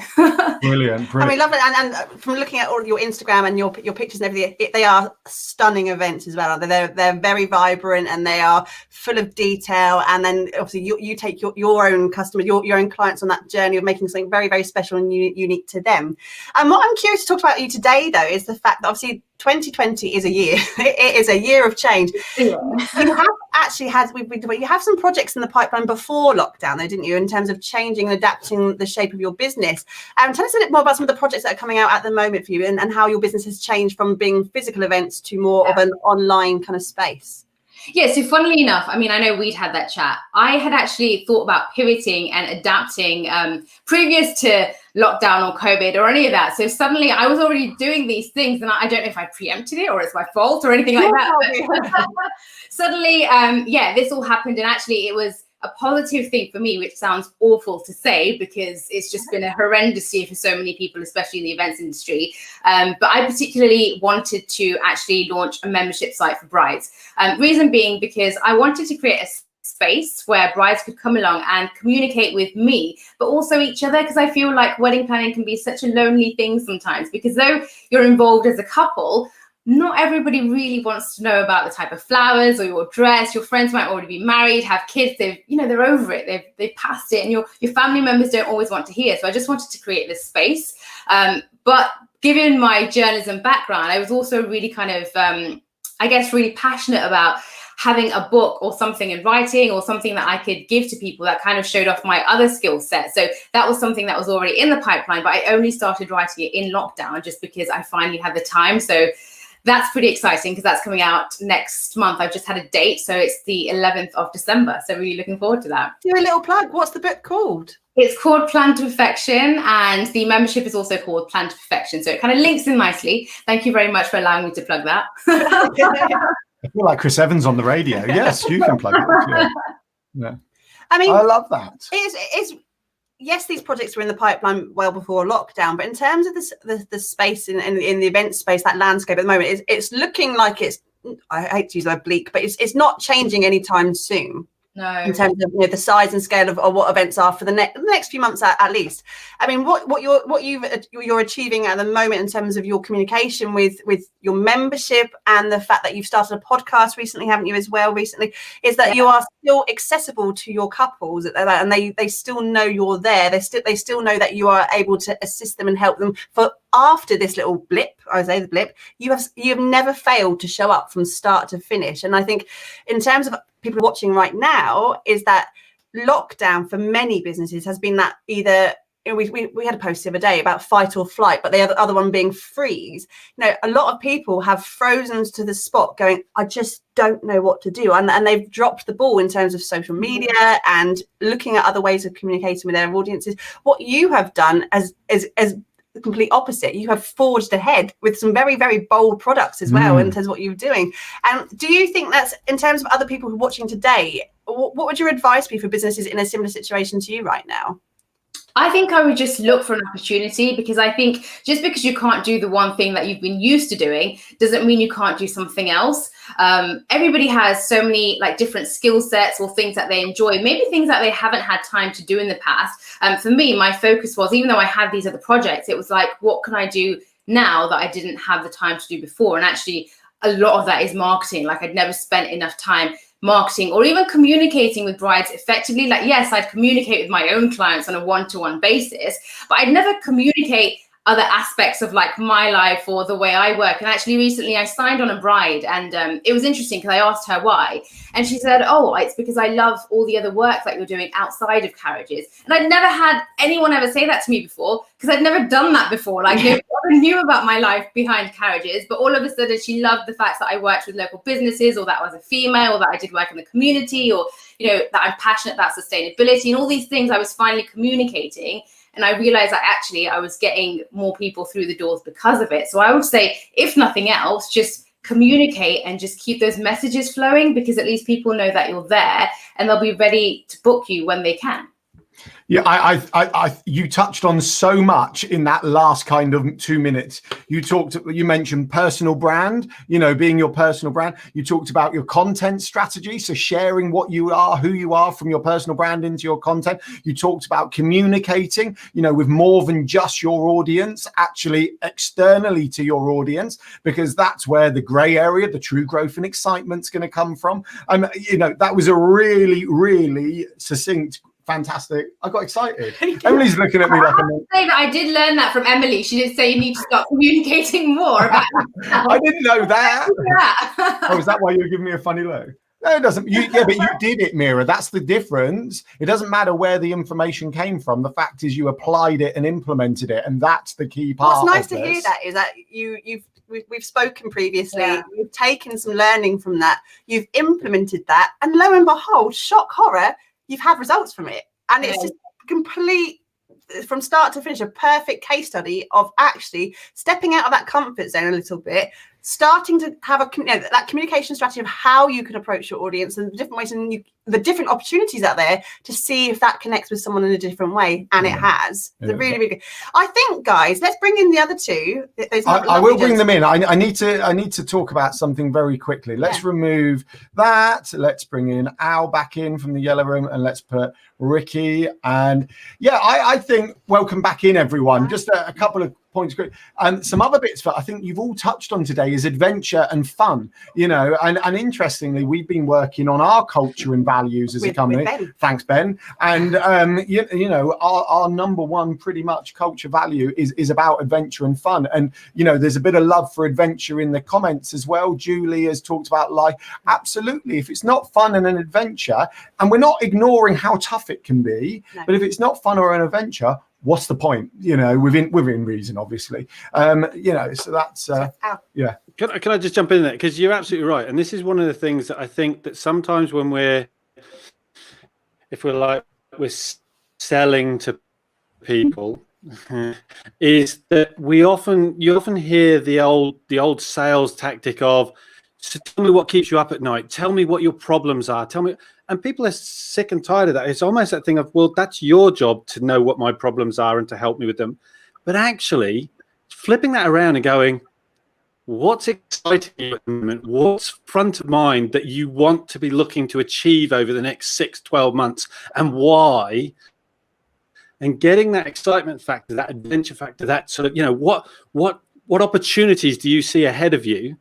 S1: Brilliant.
S2: I mean, love it. And from looking at all of your Instagram and your pictures and everything, they are stunning events as well. Aren't they? They're very vibrant and they are full of detail. And then obviously you take your own customers, your own clients on that journey of making something very, very special and unique to them. And what I'm curious to talk about you today, though, is the fact that obviously 2020 is a year. It is a year of change.
S5: Yeah.
S2: You have actually you have some projects in the pipeline before lockdown, though, didn't you, in terms of changing and adapting the shape of your business? Tell us a bit more about some of the projects that are coming out at the moment for you and how your business has changed from being physical events to more of an online kind of space.
S5: Yeah, so funnily enough, I mean, I know we'd had that chat. I had actually thought about pivoting and adapting previous to lockdown or COVID or any of that. So suddenly I was already doing these things and I don't know if I preempted it or it's my fault or anything like that. But suddenly, this all happened. And actually it was a positive thing for me, which sounds awful to say because it's just been a horrendous year for so many people, especially in the events industry. But I particularly wanted to actually launch a membership site for brides. Reason being because I wanted to create a space where brides could come along and communicate with me, but also each other, because I feel like wedding planning can be such a lonely thing sometimes, because though you're involved as a couple, not everybody really wants to know about the type of flowers or your dress. Your friends might already be married, have kids. They're over it. They've passed it, and your family members don't always want to hear. So I just wanted to create this space. But given my journalism background, I was also really kind of, really passionate about having a book or something in writing or something that I could give to people that kind of showed off my other skill set. So that was something that was already in the pipeline, but I only started writing it in lockdown just because I finally had the time. So that's pretty exciting because that's coming out next month. I've just had a date. So it's the 11th of December. So really looking forward to that.
S2: Do a little plug. What's the book called?
S5: It's called Plan to Perfection, and the membership is also called Plan to Perfection. So it kind of links in nicely. Thank you very much for allowing me to plug that.
S1: I feel like Chris Evans on the radio. Yes, you can plug it. Yeah.
S2: I mean,
S1: I love that.
S2: It's yes, these projects were in the pipeline well before lockdown, but in terms of the space in the event space, that landscape at the moment, it's looking like it's, I hate to use that bleak, but it's not changing anytime soon.
S5: No.
S2: In terms of the size and scale of what events are for the next few months at least. I mean, what you're achieving at the moment in terms of your communication with your membership and the fact that you've started a podcast recently, haven't you, as well recently, is that you are still accessible to your couples and they still know you're there. They still know that you are able to assist them and help them for after this little blip. I say the blip. You have never failed to show up from start to finish. And I think in terms of people watching right now is that lockdown for many businesses has been that either we had a post the other day about fight or flight, but the other one being freeze. A lot of people have frozen to the spot going, I just don't know what to do. And they've dropped the ball in terms of social media and looking at other ways of communicating with their audiences. What you have done as the complete opposite. You have forged ahead with some very, very bold products as well in terms of what you're doing. And do you think that's, in terms of other people who are watching today, what would your advice be for businesses in a similar situation to you right now?
S5: I think I would just look for an opportunity, because I think just because you can't do the one thing that you've been used to doing doesn't mean you can't do something else. Everybody has so many different skill sets or things that they enjoy, maybe things that they haven't had time to do in the past. For me, my focus was, even though I had these other projects, it was like, what can I do now that I didn't have the time to do before? And actually, a lot of that is marketing. I'd never spent enough time marketing or even communicating with brides effectively. Yes, I'd communicate with my own clients on a one-to-one basis, but I'd never communicate other aspects of my life or the way I work. And actually recently I signed on a bride, and it was interesting because I asked her why, and she said, oh, it's because I love all the other work that you're doing outside of Carriages. And I'd never had anyone ever say that to me before, because I'd never done that before. Nobody knew about my life behind Carriages, but all of a sudden she loved the fact that I worked with local businesses, or that I was a female, or that I did work in the community, or that I'm passionate about sustainability, and all these things I was finally communicating. And I realized that actually I was getting more people through the doors because of it. So I would say, if nothing else, just communicate and just keep those messages flowing, because at least people know that you're there and they'll be ready to book you when they can.
S1: Yeah, you touched on so much in that last kind of 2 minutes. You mentioned personal brand, being your personal brand. You talked about your content strategy, so sharing what you are, who you are from your personal brand into your content. You talked about communicating, with more than just your audience, actually externally to your audience, because that's where the gray area, the true growth and excitement's going to come from. That was a really, really succinct, fantastic. I got excited. Emily's looking at me like
S5: I did learn that from Emily. She did say you need to start communicating more about
S1: I didn't know that.
S5: Yeah.
S1: Oh, is that why you were giving me a funny look? No, it doesn't. But you did it, Meera. That's the difference. It doesn't matter where the information came from. The fact is you applied it and implemented it, and that's the key part.
S2: What's nice to hear that is that we've spoken previously. Yeah. You've taken some learning from that. You've implemented that, and lo and behold, shock horror, you've had results from it. And it's just complete, from start to finish, a perfect case study of actually stepping out of that comfort zone a little bit, starting to have that communication strategy of how you can approach your audience and the different ways and the different opportunities out there to see if that connects with someone in a different way. And it has. It's really, really good. I think, guys, let's bring in the other two.
S1: I will bring them in. I need to talk about something very quickly. Let's remove that. Let's bring in Al back in from the yellow room, and let's put Ricky. And I think welcome back in, everyone. Just a couple of points. And some other bits that I think you've all touched on today is adventure and fun, and interestingly, we've been working on our culture and values as a company. Thanks, Ben. And our number one pretty much culture value is about adventure and fun. And there's a bit of love for adventure in the comments as well. Julie has talked about life. Absolutely. If it's not fun and an adventure, and we're not ignoring how tough it can be, but if it's not fun or an adventure, what's the point? Within reason, obviously. So that's yeah.
S3: Can I just jump in there? Because you're absolutely right. And this is one of the things that I think that sometimes when we're selling to people, is that you often hear the old sales tactic of, so tell me what keeps you up at night. Tell me what your problems are. Tell me. And people are sick and tired of that. It's almost that thing of, well, that's your job to know what my problems are and to help me with them. But actually, flipping that around and going, what's exciting you at the moment? What's front of mind that you want to be looking to achieve over the next 6-12 months, and why? And getting that excitement factor, that adventure factor, that sort of, what opportunities do you see ahead of you?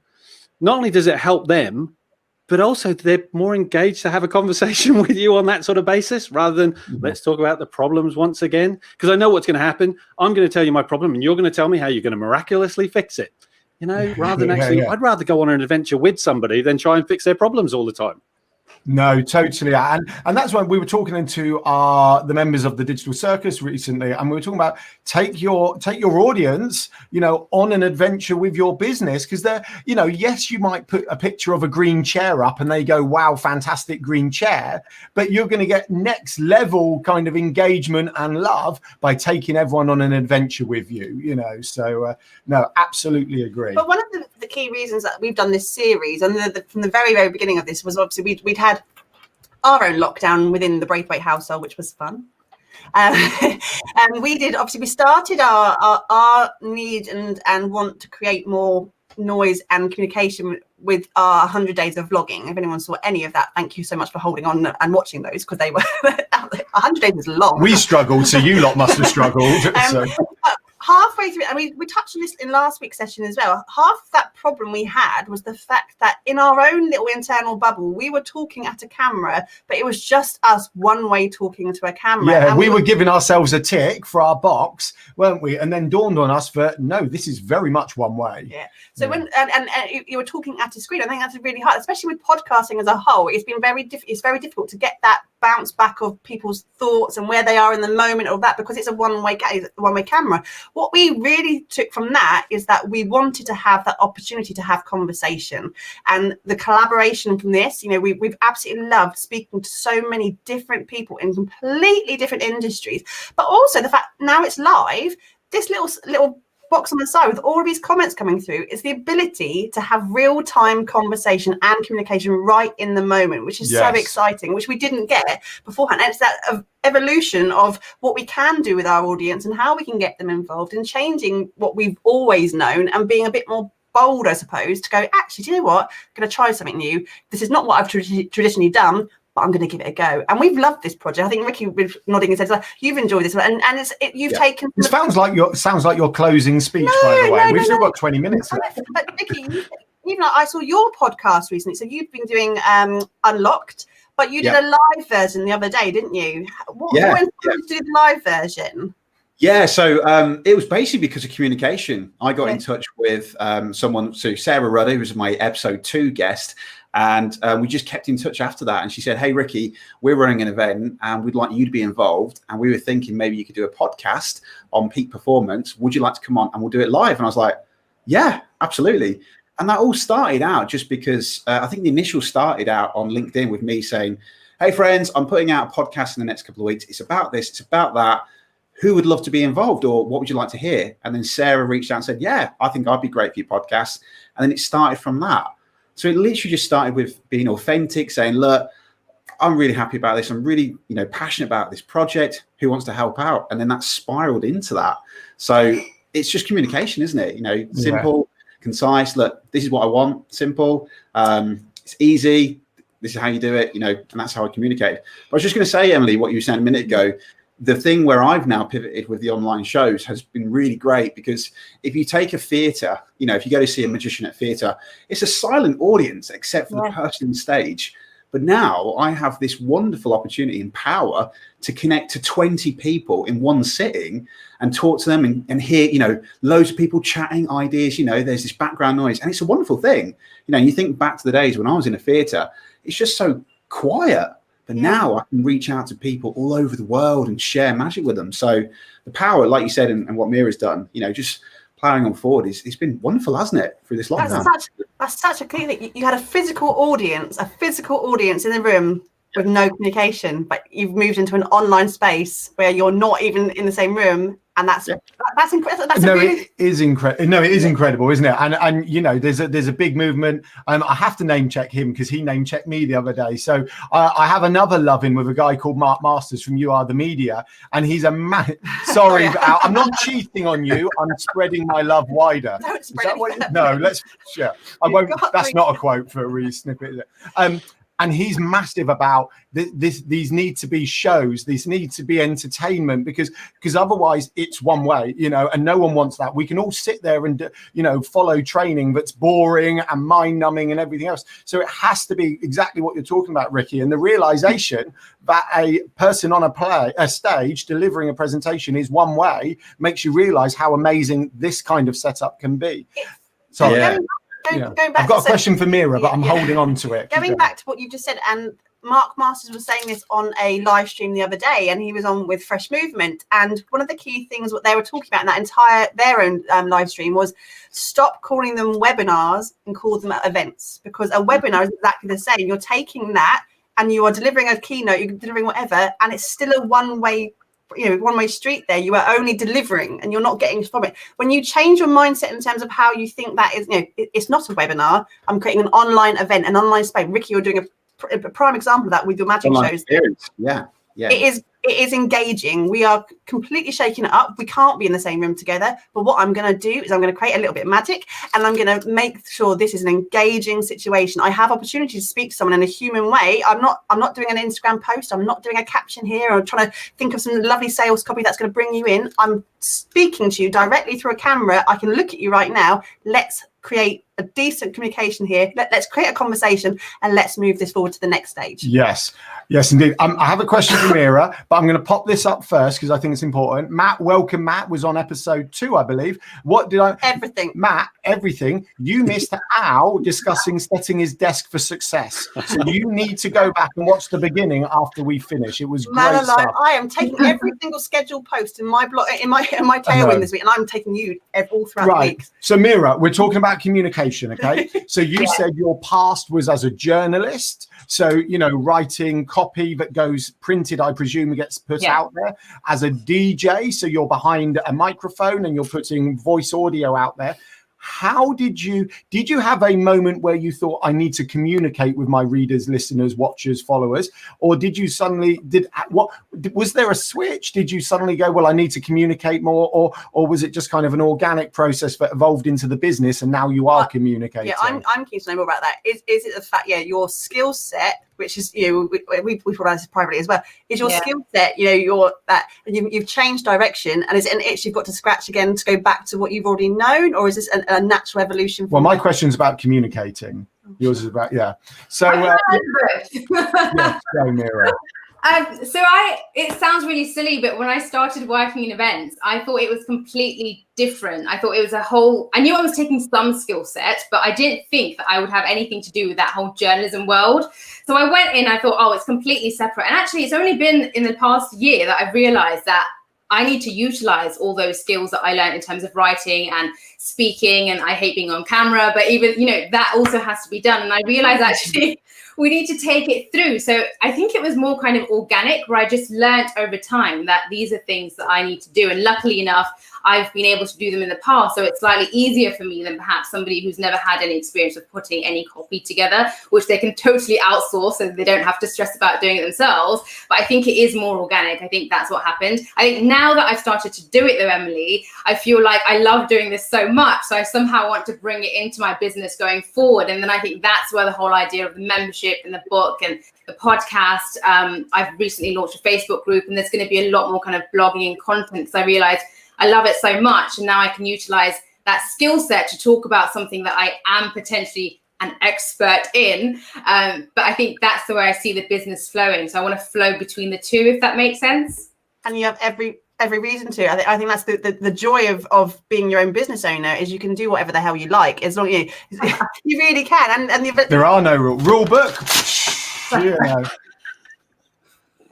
S3: Not only does it help them, but also they're more engaged to have a conversation with you on that sort of basis, rather than let's talk about the problems once again. Because I know what's going to happen. I'm going to tell you my problem, and you're going to tell me how you're going to miraculously fix it. Rather than I'd rather go on an adventure with somebody than try and fix their problems all the time.
S1: No, totally. And that's when we were talking to the members of the Digital Circus recently, and we were talking about take your audience, on an adventure with your business, because they're, yes, you might put a picture of a green chair up and they go, wow, fantastic green chair, but you're going to get next level kind of engagement and love by taking everyone on an adventure with you, So no, absolutely agree.
S2: But one of the key reasons that we've done this series, and from the very, very beginning of this, was obviously we'd had our own lockdown within the Braithwaite household, which was fun. And we started our need and want to create more noise and communication with our 100 days of vlogging. If anyone saw any of that, thank you so much for holding on and watching those, because they were 100 days is long.
S1: We struggled, so you lot must have struggled.
S2: Halfway through, and we touched on this in last week's session as well, half of that problem we had was the fact that in our own little internal bubble, we were talking at a camera, but it was just us one way talking to a camera.
S1: Yeah, and we were giving ourselves a tick for our box, weren't we? And then dawned on us no, this is very much one way.
S2: Yeah. So when you were talking at a screen, I think that's really hard, especially with podcasting as a whole. It's been very difficult to get that bounce back of people's thoughts and where they are in the moment of that, because it's a one-way camera. What we really took from that is that we wanted to have that opportunity to have conversation, and the collaboration from this, we've absolutely loved speaking to so many different people in completely different industries, but also the fact now it's live, this little box on the side with all of these comments coming through is the ability to have real-time conversation and communication right in the moment, which is so exciting, which we didn't get beforehand. And it's that evolution of what we can do with our audience and how we can get them involved in changing what we've always known and being a bit more bold, I suppose, to go, actually, do you know what? I'm going to try something new. This is not what I've traditionally done, but I'm going to give it a go. And we've loved this project. I think Ricky was nodding his head, like, you've enjoyed this, and you've taken.
S1: It sounds like your closing speech, by the way. We've still got 20 minutes left.
S2: But Ricky, even like, I saw your podcast recently, so you've been doing Unlocked, but you did a live version the other day, didn't you? What inspired you to do the live version?
S4: Yeah, so it was basically because of communication. I got in touch with someone, so Sarah Rudder, who was my episode 2 guest, and we just kept in touch after that. And she said, hey, Ricky, we're running an event and we'd like you to be involved. And we were thinking maybe you could do a podcast on peak performance. Would you like to come on and we'll do it live? And I was like, yeah, absolutely. And that all started out just because I think the initial started out on LinkedIn with me saying, hey, friends, I'm putting out a podcast in the next couple of weeks. It's about this, it's about that. Who would love to be involved, or what would you like to hear? And then Sarah reached out and said, yeah, I think I'd be great for your podcast. And then it started from that. So it literally just started with being authentic, saying, look, I'm really happy about this. I'm really, passionate about this project. Who wants to help out? And then that spiraled into that. So it's just communication, isn't it? Simple, concise. Look, this is what I want. Simple. It's easy. This is how you do it, and that's how I communicate. But I was just going to say, Emily, what you were saying a minute ago, the thing where I've now pivoted with the online shows has been really great, because if you take a theatre, if you go to see a magician at theatre, it's a silent audience except for the person on stage. But now I have this wonderful opportunity and power to connect to 20 people in one sitting and talk to them and hear, loads of people chatting ideas, there's this background noise, and it's a wonderful thing. You think back to the days when I was in a theatre, it's just so quiet. But now I can reach out to people all over the world and share magic with them. So the power, like you said, and what Meera's done, just plowing on forward, it's been wonderful, hasn't it, through this lockdown?
S2: That's such a clear thing. You had a physical audience in the room with no communication, but you've moved into an online space where you're not even in the same room. And that's incredible.
S1: It is incredible. No, it is incredible, isn't it? And there's a big movement. I have to name check him because he name checked me the other day. So I have another love-in with a guy called Mark Masters from You Are the Media, and he's a man. Sorry, I'm not cheating on you. I'm spreading my love wider.
S2: Don't spread it.
S1: No, let's. Yeah, I won't. That's not a quote for a re-snippet. And he's massive about these need to be shows. These need to be entertainment because otherwise it's one way, and no one wants that. We can all sit there and, follow training that's boring and mind numbing and everything else. So it has to be exactly what you're talking about, Ricky. And the realization that a person on a stage delivering a presentation is one way makes you realize how amazing this kind of setup can be. Sorry.
S2: Yeah. Going back
S1: I've got a question for Meera, but I'm holding on to it.
S2: Going back to what you just said, and Mark Masters was saying this on a live stream the other day, and he was on with Fresh Movement. And one of the key things what they were talking about in that their own live stream was stop calling them webinars and call them events, because a webinar is exactly the same. You're taking that and you are delivering a keynote, you're delivering whatever, and it's still a one-way street there. You are only delivering and you're not getting from it. When you change your mindset in terms of how you think that is, it's not a webinar. I'm creating an online event, an online space. Ricky, you're doing a prime example of that with your magic shows.
S4: Experience. Yeah.
S2: It is engaging. We are completely shaking it up. We can't be in the same room together. But what I'm going to do is I'm going to create a little bit of magic, and I'm going to make sure this is an engaging situation. I have opportunity to speak to someone in a human way. I'm not doing an Instagram post. I'm not doing a caption here or trying to think of some lovely sales copy that's going to bring you in. I'm speaking to you directly through a camera. I can look at you right now. Let's create a decent communication here. Let's create a conversation and let's move this forward to the next stage.
S1: Yes, indeed. I have a question for Meera, but I'm going to pop this up first because I think it's important. Matt, welcome. Matt was on episode 2, I believe.
S2: Everything.
S1: Matt, everything. You missed Al discussing setting his desk for success. So you need to go back and watch the beginning after we finish. It was great stuff.
S2: I am taking every single scheduled post in my blog, in my tailwind this week, and I'm taking you all throughout the week.
S1: So Meera, we're talking about about communication, okay? So you said your past was as a journalist. So, you know, writing copy that goes printed, I presume, gets put out there. As a DJ, so you're behind a microphone and you're putting voice audio out there. How did you have a moment where you thought, I need to communicate with my readers, listeners, watchers, followers? Or did you suddenly, was there a switch? Did you suddenly go, well, I need to communicate more? Or was it just kind of an organic process that evolved into the business and now you are communicating?
S2: Yeah, I'm keen to know more about that. Is it the fact, your skill set, which is, we talk about this privately as well, is your skill set, you've changed direction, and is it an itch you've got to scratch again to go back to what you've already known, or is this a natural evolution?
S1: Well, my question's about communicating. Yours is about, So, Meera.
S5: It sounds really silly, but when I started working in events, I thought it was completely different. I thought it was I knew I was taking some skill set, but I didn't think that I would have anything to do with that whole journalism world. So I went in, I thought, oh, it's completely separate. And actually, it's only been in the past year that I've realized that I need to utilize all those skills that I learned in terms of writing and speaking, and I hate being on camera, but even, that also has to be done. And I realized actually we need to take it through. So I think it was more kind of organic, where I just learned over time that these are things that I need to do. And luckily enough, I've been able to do them in the past. So it's slightly easier for me than perhaps somebody who's never had any experience of putting any copy together, which they can totally outsource so they don't have to stress about doing it themselves. But I think it is more organic. I think that's what happened. I think now that I've started to do it though, Emily, I feel like I love doing this so much. So I somehow want to bring it into my business going forward. And then I think that's where the whole idea of the membership and the book and the podcast, I've recently launched a Facebook group, and there's going to be a lot more kind of blogging and content, because I realized I love it so much, and now I can utilize that skill set to talk about something that I am potentially an expert in. But I think that's the way I see the business flowing. So I want to flow between the two, if that makes sense. And you have every reason to. I think that's the joy of being your own business owner, is you can do whatever the hell you like, as long as you really can. And
S1: there are no rule book.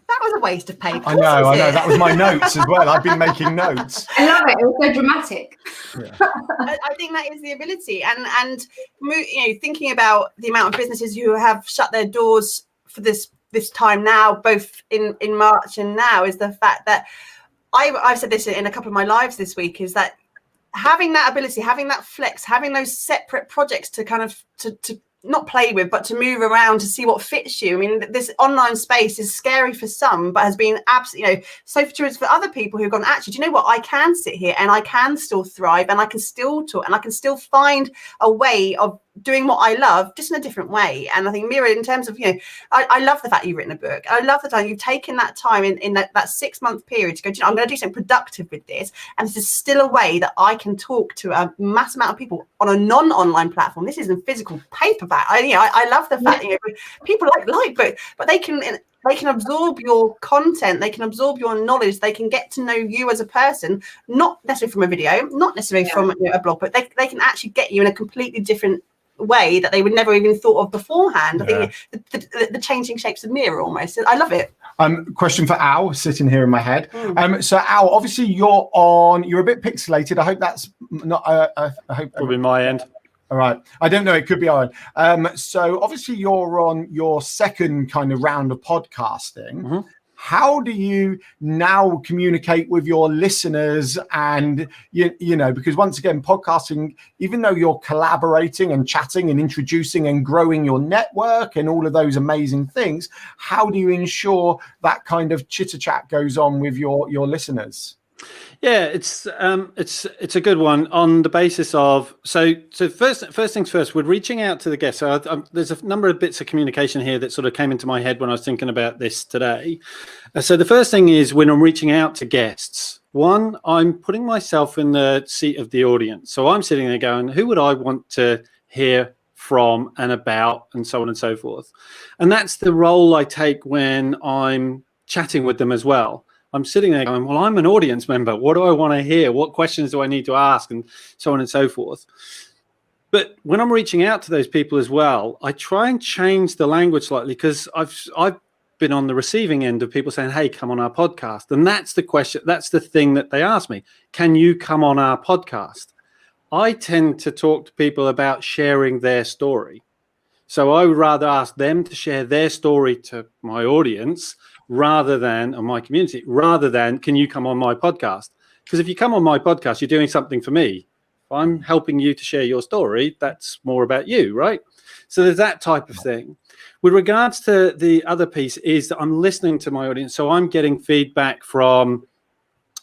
S2: That was a waste of paper.
S1: I know. That was my notes as well. I've been making notes.
S5: I love it. It was so dramatic.
S2: Yeah. I think that is the ability. And thinking about the amount of businesses who have shut their doors for this time now, both in March and now, is the fact that I've said this in a couple of my lives this week, is that having that ability, having that flex, having those separate projects to kind of to not play with, but to move around to see what fits you. I mean, this online space is scary for some, but has been absolutely, so true for other people who've gone, actually, do you know what? I can sit here and I can still thrive, and I can still talk, and I can still find a way of doing what I love, just in a different way. And I think, Meera, in terms of, I love the fact you've written a book. I love the time you've taken that time in that 6-month period to go, I'm going to do something productive with this. And this is still a way that I can talk to a mass amount of people on a non-online platform. This isn't physical paperback. I love the fact that people like books, but they can absorb your content, they can absorb your knowledge, they can get to know you as a person, not necessarily from a video, not necessarily from a blog, but they can actually get you in a completely different way that they would never even thought of beforehand. I think the changing shapes of Meera almost. I love it.
S1: Question for Al, sitting here in my head. So Al, obviously you're a bit pixelated. I hope that's not. I hope
S3: probably my end.
S1: All right. I don't know. It could be our end. So obviously you're on your second kind of round of podcasting. Mm-hmm. How do you now communicate with your listeners? And, because once again, podcasting, even though you're collaborating and chatting and introducing and growing your network and all of those amazing things, how do you ensure that kind of chitter chat goes on with your listeners?
S3: Yeah, it's a good one on the basis of so first things first, we're reaching out to the guests. So there's a number of bits of communication here that sort of came into my head when I was thinking about this today. So the first thing is, when I'm reaching out to guests, one, I'm putting myself in the seat of the audience. So I'm sitting there going, who would I want to hear from and about, and so on and so forth. And that's the role I take when I'm chatting with them as well. I'm sitting there going, well, I'm an audience member. What do I want to hear? What questions do I need to ask? And so on and so forth. But when I'm reaching out to those people as well, I try and change the language slightly, because I've been on the receiving end of people saying, hey, come on our podcast. And that's the question. That's the thing that they ask me. Can you come on our podcast? I tend to talk to people about sharing their story. So I would rather ask them to share their story to my audience rather than, or my community, rather than, can you come on my podcast? Because if you come on my podcast, you're doing something for me. If I'm helping you to share your story, that's more about you, right? So there's that type of thing. With regards to the other piece is that I'm listening to my audience. So I'm getting feedback from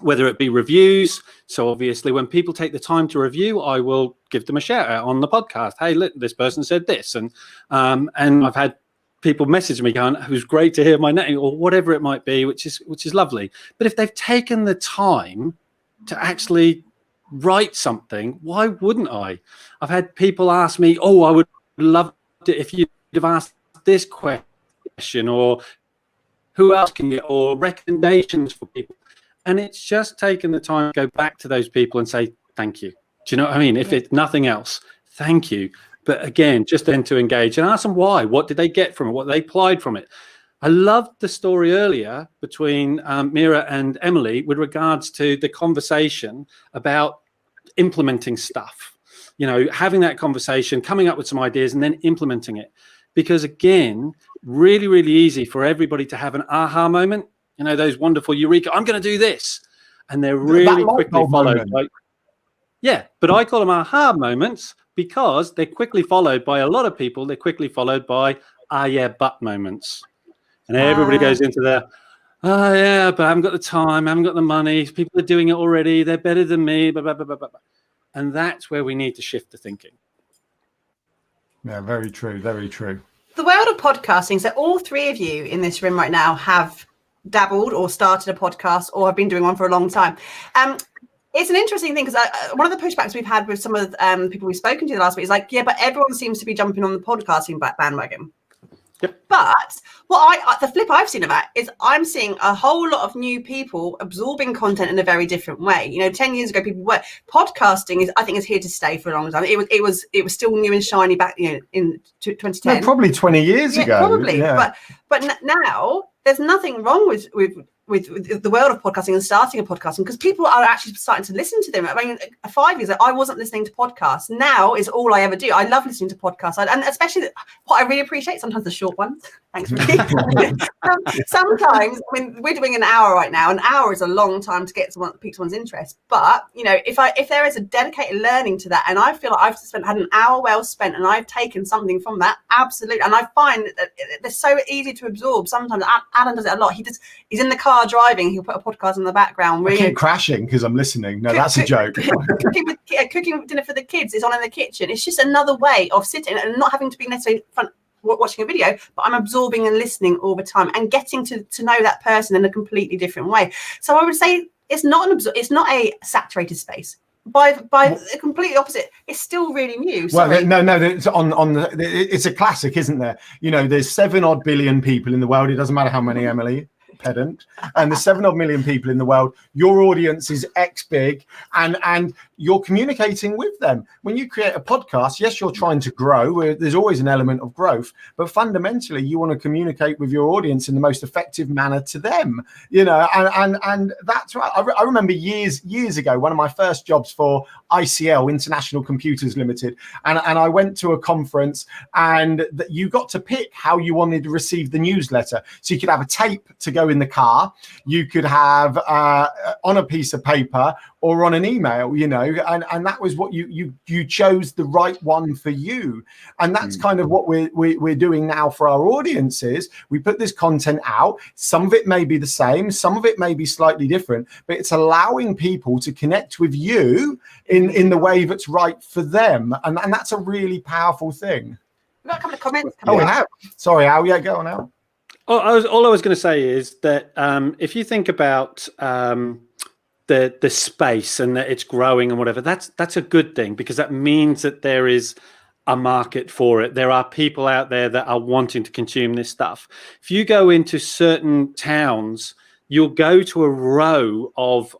S3: whether it be reviews. So obviously when people take the time to review, I will give them a shout out on the podcast. Hey, look, this person said this. And I've had people message me going, it was great to hear my name, or whatever it might be, which is lovely. But if they've taken the time to actually write something, why wouldn't I? I've had people ask me, oh, I would love it if you'd have asked this question, or who else can you, or recommendations for people. And it's just taking the time to go back to those people and say, thank you. Do you know what I mean? If it's nothing else, thank you. But again, just then to engage and ask them why. What did they get from it? What they applied from it? I loved the story earlier between Meera and Emily with regards to the conversation about implementing stuff. You know, having that conversation, coming up with some ideas and then implementing it. Because again, really, really easy for everybody to have an aha moment. You know, those wonderful eureka, I'm going to do this. And they're really quickly followed. But I call them aha moments because they're quickly followed by a lot of people. They're quickly followed by, but moments. And everybody goes into the, but I haven't got the time, I haven't got the money. People are doing it already. They're better than me. Blah, blah, blah, blah, blah. And that's where we need to shift the thinking.
S1: Yeah, very true. Very true.
S2: The world of podcasting. So all three of you in this room right now have dabbled or started a podcast or have been doing one for a long time. It's an interesting thing because one of the pushbacks we've had with some of the people we've spoken to the last week is like, yeah, but everyone seems to be jumping on the podcasting bandwagon.
S3: Yep.
S2: But the flip I've seen of that is I'm seeing a whole lot of new people absorbing content in a very different way. You know, 10 years ago, people were podcasting I think is here to stay for a long time. It was still new and shiny back, in 2010.
S1: No, probably 20 years ago.
S2: Probably. Yeah. But now there's nothing wrong with the world of podcasting and starting a podcasting because people are actually starting to listen to them. I mean, 5 years ago, I wasn't listening to podcasts. Now is all I ever do. I love listening to podcasts. And especially what I really appreciate, sometimes the short ones. Thanks, Ricky. Sometimes, I mean, we're doing an hour right now. An hour is a long time to get pique someone's interest. But, if there is a dedicated learning to that, and I feel like I've had an hour well spent and I've taken something from that, absolutely. And I find that they're so easy to absorb. Sometimes Alan does it a lot. He's in the car driving, he'll put a podcast in the background.
S1: I keep crashing because I'm listening. No, that's a joke.
S2: Cooking dinner for the kids is on in the kitchen. It's just another way of sitting and not having to be necessarily watching a video, but I'm absorbing and listening all the time and getting to know that person in a completely different way. So I would say it's not a saturated space. By the completely opposite, it's still really new. Sorry.
S1: Well, no, it's it's a classic, isn't there? There's 7 odd billion people in the world. It doesn't matter how many, Emily. Pedant. And there's 7 odd million people in the world. Your audience is X big, and you're communicating with them. When you create a podcast, yes, you're trying to grow. There's always an element of growth, but fundamentally, you want to communicate with your audience in the most effective manner to them. And that's right. I remember years ago, one of my first jobs for ICL, International Computers Limited, and I went to a conference, and you got to pick how you wanted to receive the newsletter. So you could have a tape to go in the car, you could have on a piece of paper or on an email, and that was what you chose the right one for you. And that's kind of what we're doing now for our audiences. We put this content out. Some of it may be the same, some of it may be slightly different, but it's allowing people to connect with you in the way that's right for them. And that's a really powerful thing.
S2: We've got a couple of comments.
S1: We have. Sorry, Al. Yeah, go on, Al.
S3: All I was going to say is that if you think about the space and that it's growing and whatever, that's a good thing because that means that there is a market for it. There are people out there that are wanting to consume this stuff. If you go into certain towns, you'll go to a row of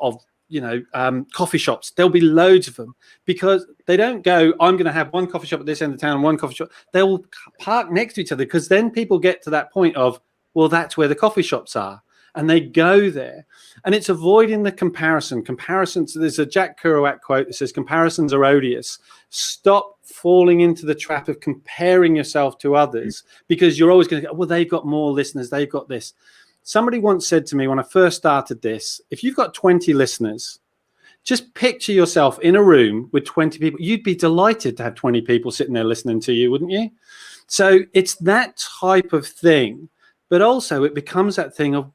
S3: coffee shops. There'll be loads of them because they don't go, I'm going to have one coffee shop at this end of town, one coffee shop. They'll park next to each other because then people get to that point of, well, that's where the coffee shops are. and they go there. And it's avoiding the comparisons. There's a Jack Kerouac quote that says comparisons are odious. Stop falling into the trap of comparing yourself to others, because you're always going to go, well, they've got more listeners, they've got this. Somebody once said to me when I first started this, if you've got 20 listeners, just picture yourself in a room with 20 people. You'd be delighted to have 20 people sitting there listening to you, wouldn't you? So it's that type of thing, but also it becomes that thing of,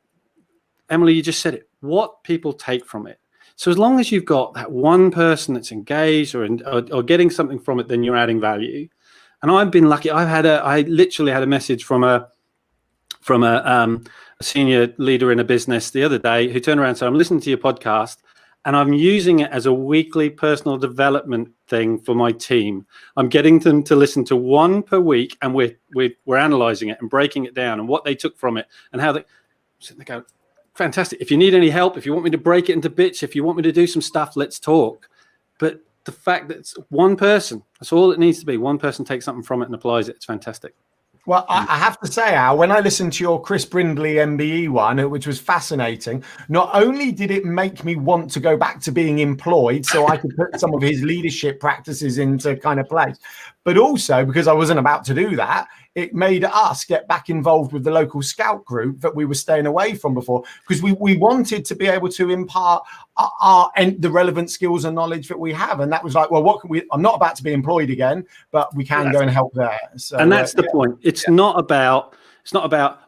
S3: Emily, you just said it, what people take from it. So as long as you've got that one person that's engaged or getting something from it, then you're adding value. And I've been lucky. I literally had a message from a senior leader in a business the other day who turned around and said, I'm listening to your podcast, and I'm using it as a weekly personal development thing for my team. I'm getting them to listen to one per week, and we're analysing it and breaking it down and what they took from it and how they go, fantastic. If you need any help, if you want me to break it into bits, if you want me to do some stuff, let's talk. But the fact that it's one person, that's all it needs to be. One person takes something from it and applies it. It's fantastic.
S1: Well, I have to say, Al, when I listened to your Chris Brindley MBE one, which was fascinating, not only did it make me want to go back to being employed so I could put some of his leadership practices into kind of place, but also because I wasn't about to do that, it made us get back involved with the local scout group that we were staying away from before, because we wanted to be able to impart the relevant skills and knowledge that we have. And that was like, well, what can we, I'm not about to be employed again, but we can go and help there. So,
S3: and that's the point. It's not about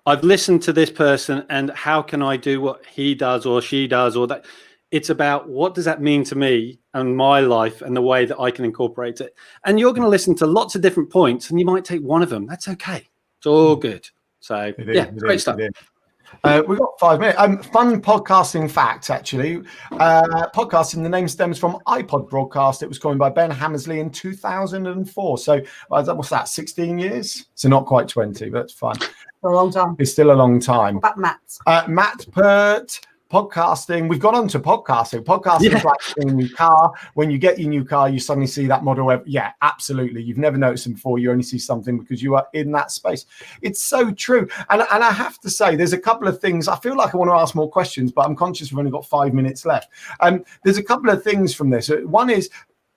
S3: I've listened to this person and how can I do what he does or she does or that. It's about what does that mean to me and my life and the way that I can incorporate it. And you're going to listen to lots of different points and you might take one of them. That's okay. It's all good. So great stuff.
S1: We've got 5 minutes. Fun podcasting facts, actually. Podcasting, the name stems from iPod broadcast. It was coined by Ben Hammersley in 2004. So what's that, 16 years? So not quite 20, but it's fine.
S2: For a long time.
S1: It's still a long time.
S2: What about Matt?
S1: Matt Pert. Podcasting, we've got on to podcasting. Podcasting is like in a new car. When you get your new car, you suddenly see that model. Yeah, absolutely. You've never noticed them before. You only see something because you are in that space. It's so true. And I have to say, there's a couple of things. I feel like I want to ask more questions, but I'm conscious we've only got 5 minutes left. There's a couple of things from this. One is,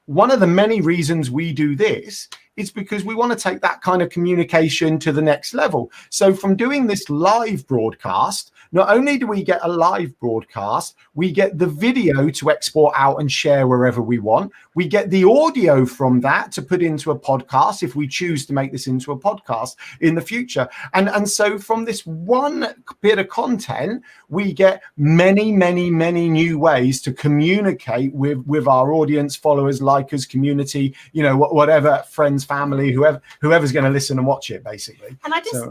S1: one of the many reasons we do this is because we want to take that kind of communication to the next level. So from doing this live broadcast, not only do we get a live broadcast, we get the video to export out and share wherever we want. We get the audio from that to put into a podcast if we choose to make this into a podcast in the future. And so from this one bit of content, we get many, many, many new ways to communicate with our audience, followers, likers, community, whatever, friends, family, whoever's going to listen and watch it, basically.
S2: And I just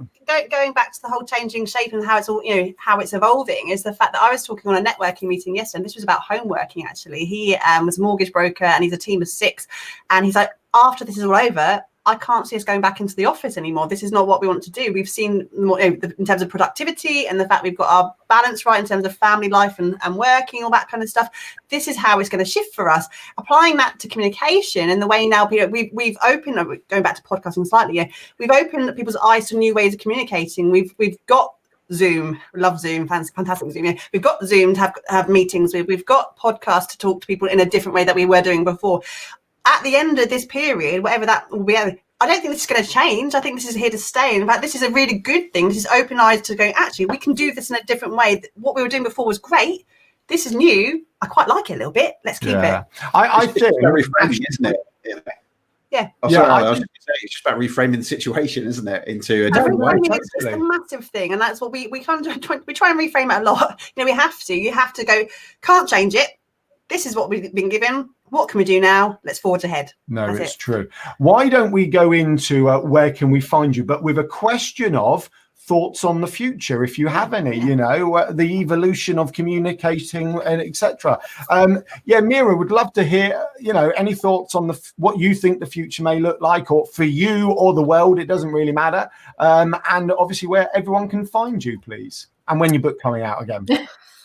S2: going back to the whole changing shape and how it's all, how it's evolving, is the fact that I was talking on a networking meeting yesterday, and this was about home working. Actually, he was a mortgage broker and he's a team of 6, and he's like, after this is all over, I can't see us going back into the office anymore. This is not what we want to do. We've seen more in terms of productivity and the fact we've got our balance right in terms of family life and working, all that kind of stuff. This is how it's going to shift for us. Applying that to communication and the way now we've opened, going back to podcasting slightly, we've opened people's eyes to new ways of communicating. We've got Zoom, love Zoom, fantastic Zoom. Yeah. We've got Zoom to have meetings with. We've got podcasts to talk to people in a different way that we were doing before. At the end of this period, whatever that will be, I don't think this is going to change. I think this is here to stay. In fact, this is a really good thing. This is open eyes to going, actually, we can do this in a different way. What we were doing before was great. This is new. I quite like it a little bit. Let's keep it.
S1: I think
S4: it's very reframing, isn't it?
S2: Yeah.
S4: I was going to say, it's just about reframing the situation, isn't it, into a different way.
S2: It's a massive thing, and that's what we try and reframe it a lot. We have to. You have to go. Can't change it. This is what we've been given. What can we do now? Let's forge ahead.
S1: No, it's true. Why don't we go into where can we find you, but with a question of thoughts on the future, if you have any, the evolution of communicating and etc. Meera, would love to hear, any thoughts on what you think the future may look like, or for you or the world, it doesn't really matter. And obviously where everyone can find you, please. And when your book coming out again.
S5: Absolutely. So,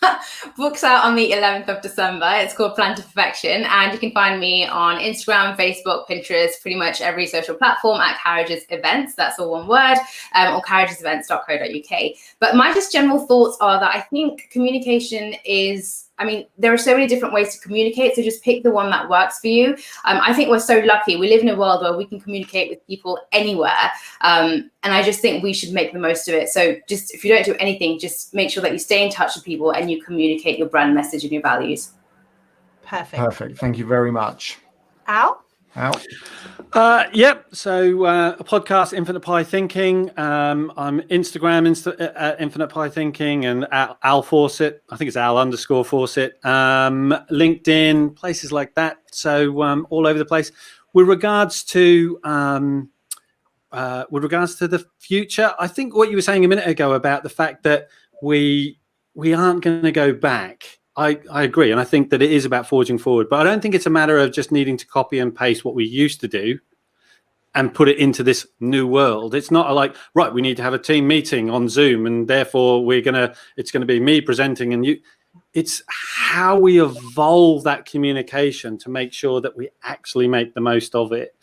S5: Book's out on the 11th of December. It's called Plan to Perfection. And you can find me on Instagram, Facebook, Pinterest, pretty much every social platform at Carriages Events. That's all one word, or carriagesevents.co.uk. But my just general thoughts are that I think communication is, I mean, there are so many different ways to communicate, so just pick the one that works for you. I think we're so lucky. We live in a world where we can communicate with people anywhere. And I just think we should make the most of it. So just, if you don't do anything, just make sure that you stay in touch with people and you communicate your brand message and your values.
S2: Perfect.
S1: Thank you very much.
S2: Al?
S3: Yep. So a podcast, Infinite Pie Thinking. I'm Instagram, Infinite Pie Thinking, and Al Fawcett. I think it's Al_Fawcett. LinkedIn, places like that. So all over the place. With regards to the future, I think what you were saying a minute ago about the fact that we aren't going to go back. I agree, and I think that it is about forging forward, but I don't think it's a matter of just needing to copy and paste what we used to do and put it into this new world. It's not like, right, we need to have a team meeting on Zoom and therefore it's going to be me presenting and you. It's how we evolve that communication to make sure that we actually make the most of it,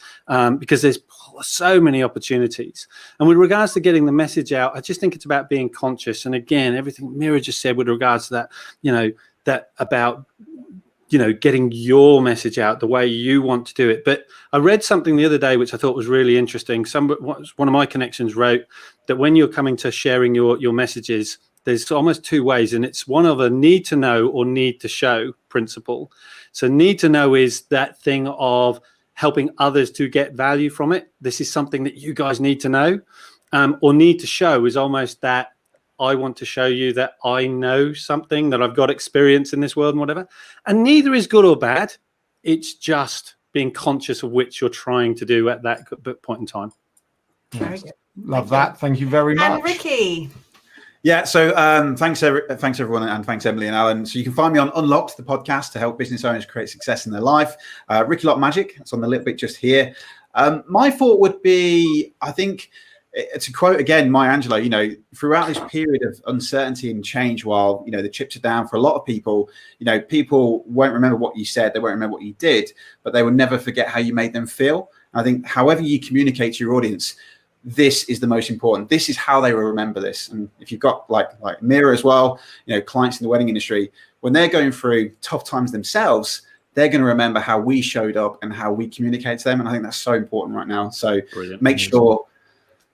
S3: because there's so many opportunities. And with regards to getting the message out, I just think it's about being conscious. And again, everything Meera just said with regards to that, that about, getting your message out the way you want to do it. But I read something the other day, which I thought was really interesting. One of my connections wrote that when you're coming to sharing your messages, there's almost two ways, and it's one of a need to know or need to show principle. So need to know is that thing of helping others to get value from it. This is something that you guys need to know. Or need to show is almost that I want to show you that I know something, that I've got experience in this world and whatever. And neither is good or bad. It's just being conscious of which you're trying to do at that point in time.
S2: Very good.
S1: Love that. Thank you very much.
S2: And Ricky.
S4: Yeah, so thanks everyone, and thanks Emily and Alan. So you can find me on Unlocked, the podcast to help business owners create success in their life. Ricky Locke Magic, it's on the little bit just here. My thought would be, I think, to quote again Maya Angelou, throughout this period of uncertainty and change, while the chips are down for a lot of people, people won't remember what you said, they won't remember what you did, but they will never forget how you made them feel. I think however you communicate to your audience, this is the most important. This is how they will remember this. And if you've got like Meera as well, clients in the wedding industry, when they're going through tough times themselves, they're going to remember how we showed up and how we communicate to them. And I think that's so important right now. So make sure,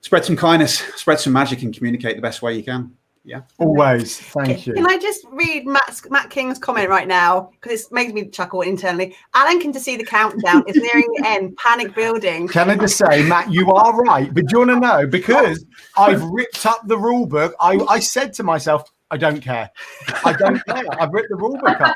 S4: spread some kindness, spread some magic, and communicate the best way you can. Yeah.
S1: Always. Thank you.
S2: Can I just read Matt King's comment right now? Because it makes me chuckle internally. Alan can just see the countdown. It's nearing the end. Panic building.
S1: Can I just say, Matt, you are right. But do you want to know? Because I've ripped up the rule book. I said to myself, I don't care. I don't care. I've ripped the rule book up.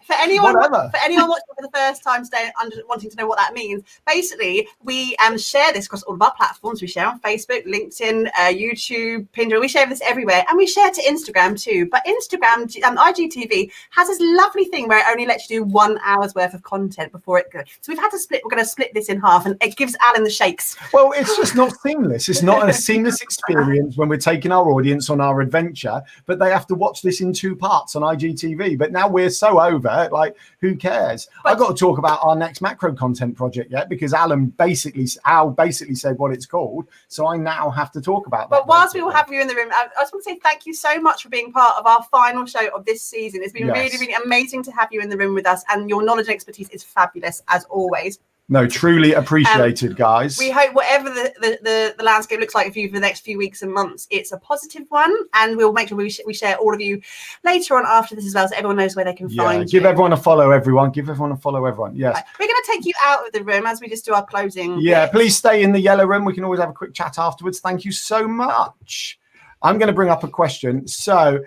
S2: For anyone watching for the first time today and wanting to know what that means, basically we share this across all of our platforms. We share on Facebook, LinkedIn, YouTube, Pinterest. We share this everywhere, and we share to Instagram too. But Instagram, IGTV has this lovely thing where it only lets you do 1 hour's worth of content before it goes. So we've had to split. We're going to split this in half, and it gives Alan the shakes.
S1: Well, it's just not seamless. It's not a seamless experience when we're taking our audience on our adventure. But they have to watch this in 2 parts on IGTV. But now we're so over, like, who cares? I've got to talk about our next macro content project yet, because Al basically said what it's called. So I now have to talk about that.
S2: But whilst we will have you in the room, I just want to say thank you so much for being part of our final show of this season. It's been really, really amazing to have you in the room with us, and your knowledge and expertise is fabulous as always.
S1: No, truly appreciated, guys.
S2: We hope whatever the landscape looks like for you for the next few weeks and months, it's a positive one, and we'll make sure we share all of you later on after this as well, so everyone knows where they can find you.
S1: Give everyone a follow, everyone. Give everyone a follow, everyone. Yes.
S2: Right. We're going to take you out of the room as we just do our closing.
S1: Yeah, please stay in the yellow room. We can always have a quick chat afterwards. Thank you so much. I'm going to bring up a question. So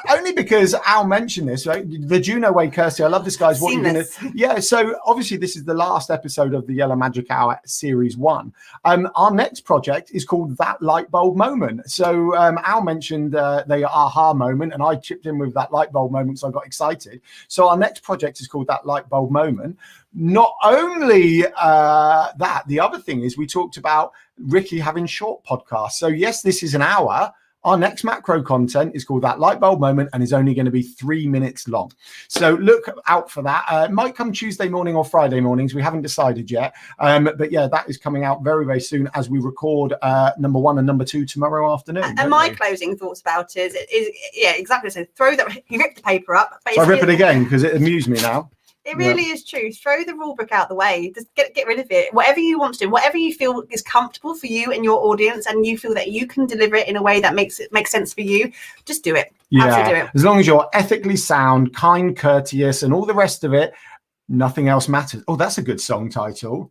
S1: only because Al mentioned this, right? The Juno Way, Kirsty, I love this, guys. What you're going to, yeah. So obviously this is the last episode of the Yellow Magic Hour Series 1. Our next project is called That Light Bulb Moment. So Al mentioned the aha moment, and I chipped in with that light bulb moment, so I got excited. So our next project is called That Light Bulb Moment. Not only that, the other thing is we talked about Ricky having short podcasts. So yes, this is an hour. Our next macro content is called That Light Bulb Moment and is only going to be 3 minutes long. So look out for that. It might come Tuesday morning or Friday mornings. We haven't decided yet. But yeah, that is coming out very, very soon as we record number 1 and number 2 tomorrow afternoon.
S2: And my closing thoughts about it is yeah, exactly. So you rip the paper up.
S1: So I rip it again because it amused me now.
S2: It really is true. Throw the rule book out the way. Just get rid of it. Whatever you want to do, whatever you feel is comfortable for you and your audience, and you feel that you can deliver it in a way that makes sense for you, just do it.
S1: Yeah,
S2: absolutely do it.
S1: As long as you're ethically sound, kind, courteous, and all the rest of it, nothing else matters. Oh, that's a good song title.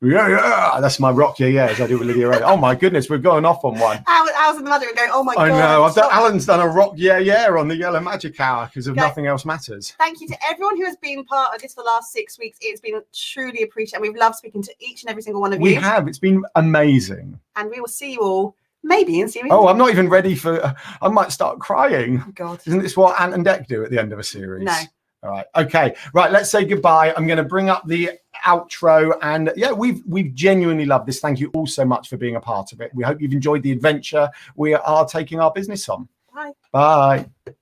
S1: Yeah, that's my rock. As I do with Lydia Ray. Oh my goodness, we're going off on one.
S2: How's the mother going? Oh my god!
S1: I know. Alan's done a rock. On the Yellow Magic Hour because of Nothing Else Matters.
S2: Thank you to everyone who has been part of this for the last 6 weeks. It's been truly appreciated. We've loved speaking to each and every single one of you.
S1: We have. It's been amazing.
S2: And we will see you all maybe in series.
S1: Oh, I'm not even ready for. I might start crying.
S2: Oh god!
S1: Isn't this what Ant and Dec do at the end of a series?
S2: No.
S1: All right. Okay. Right. Let's say goodbye. I'm going to bring up the outro, and yeah, we've genuinely loved this. Thank you all so much for being a part of it. We hope you've enjoyed the adventure we are taking our business on.
S2: Bye.
S1: Bye.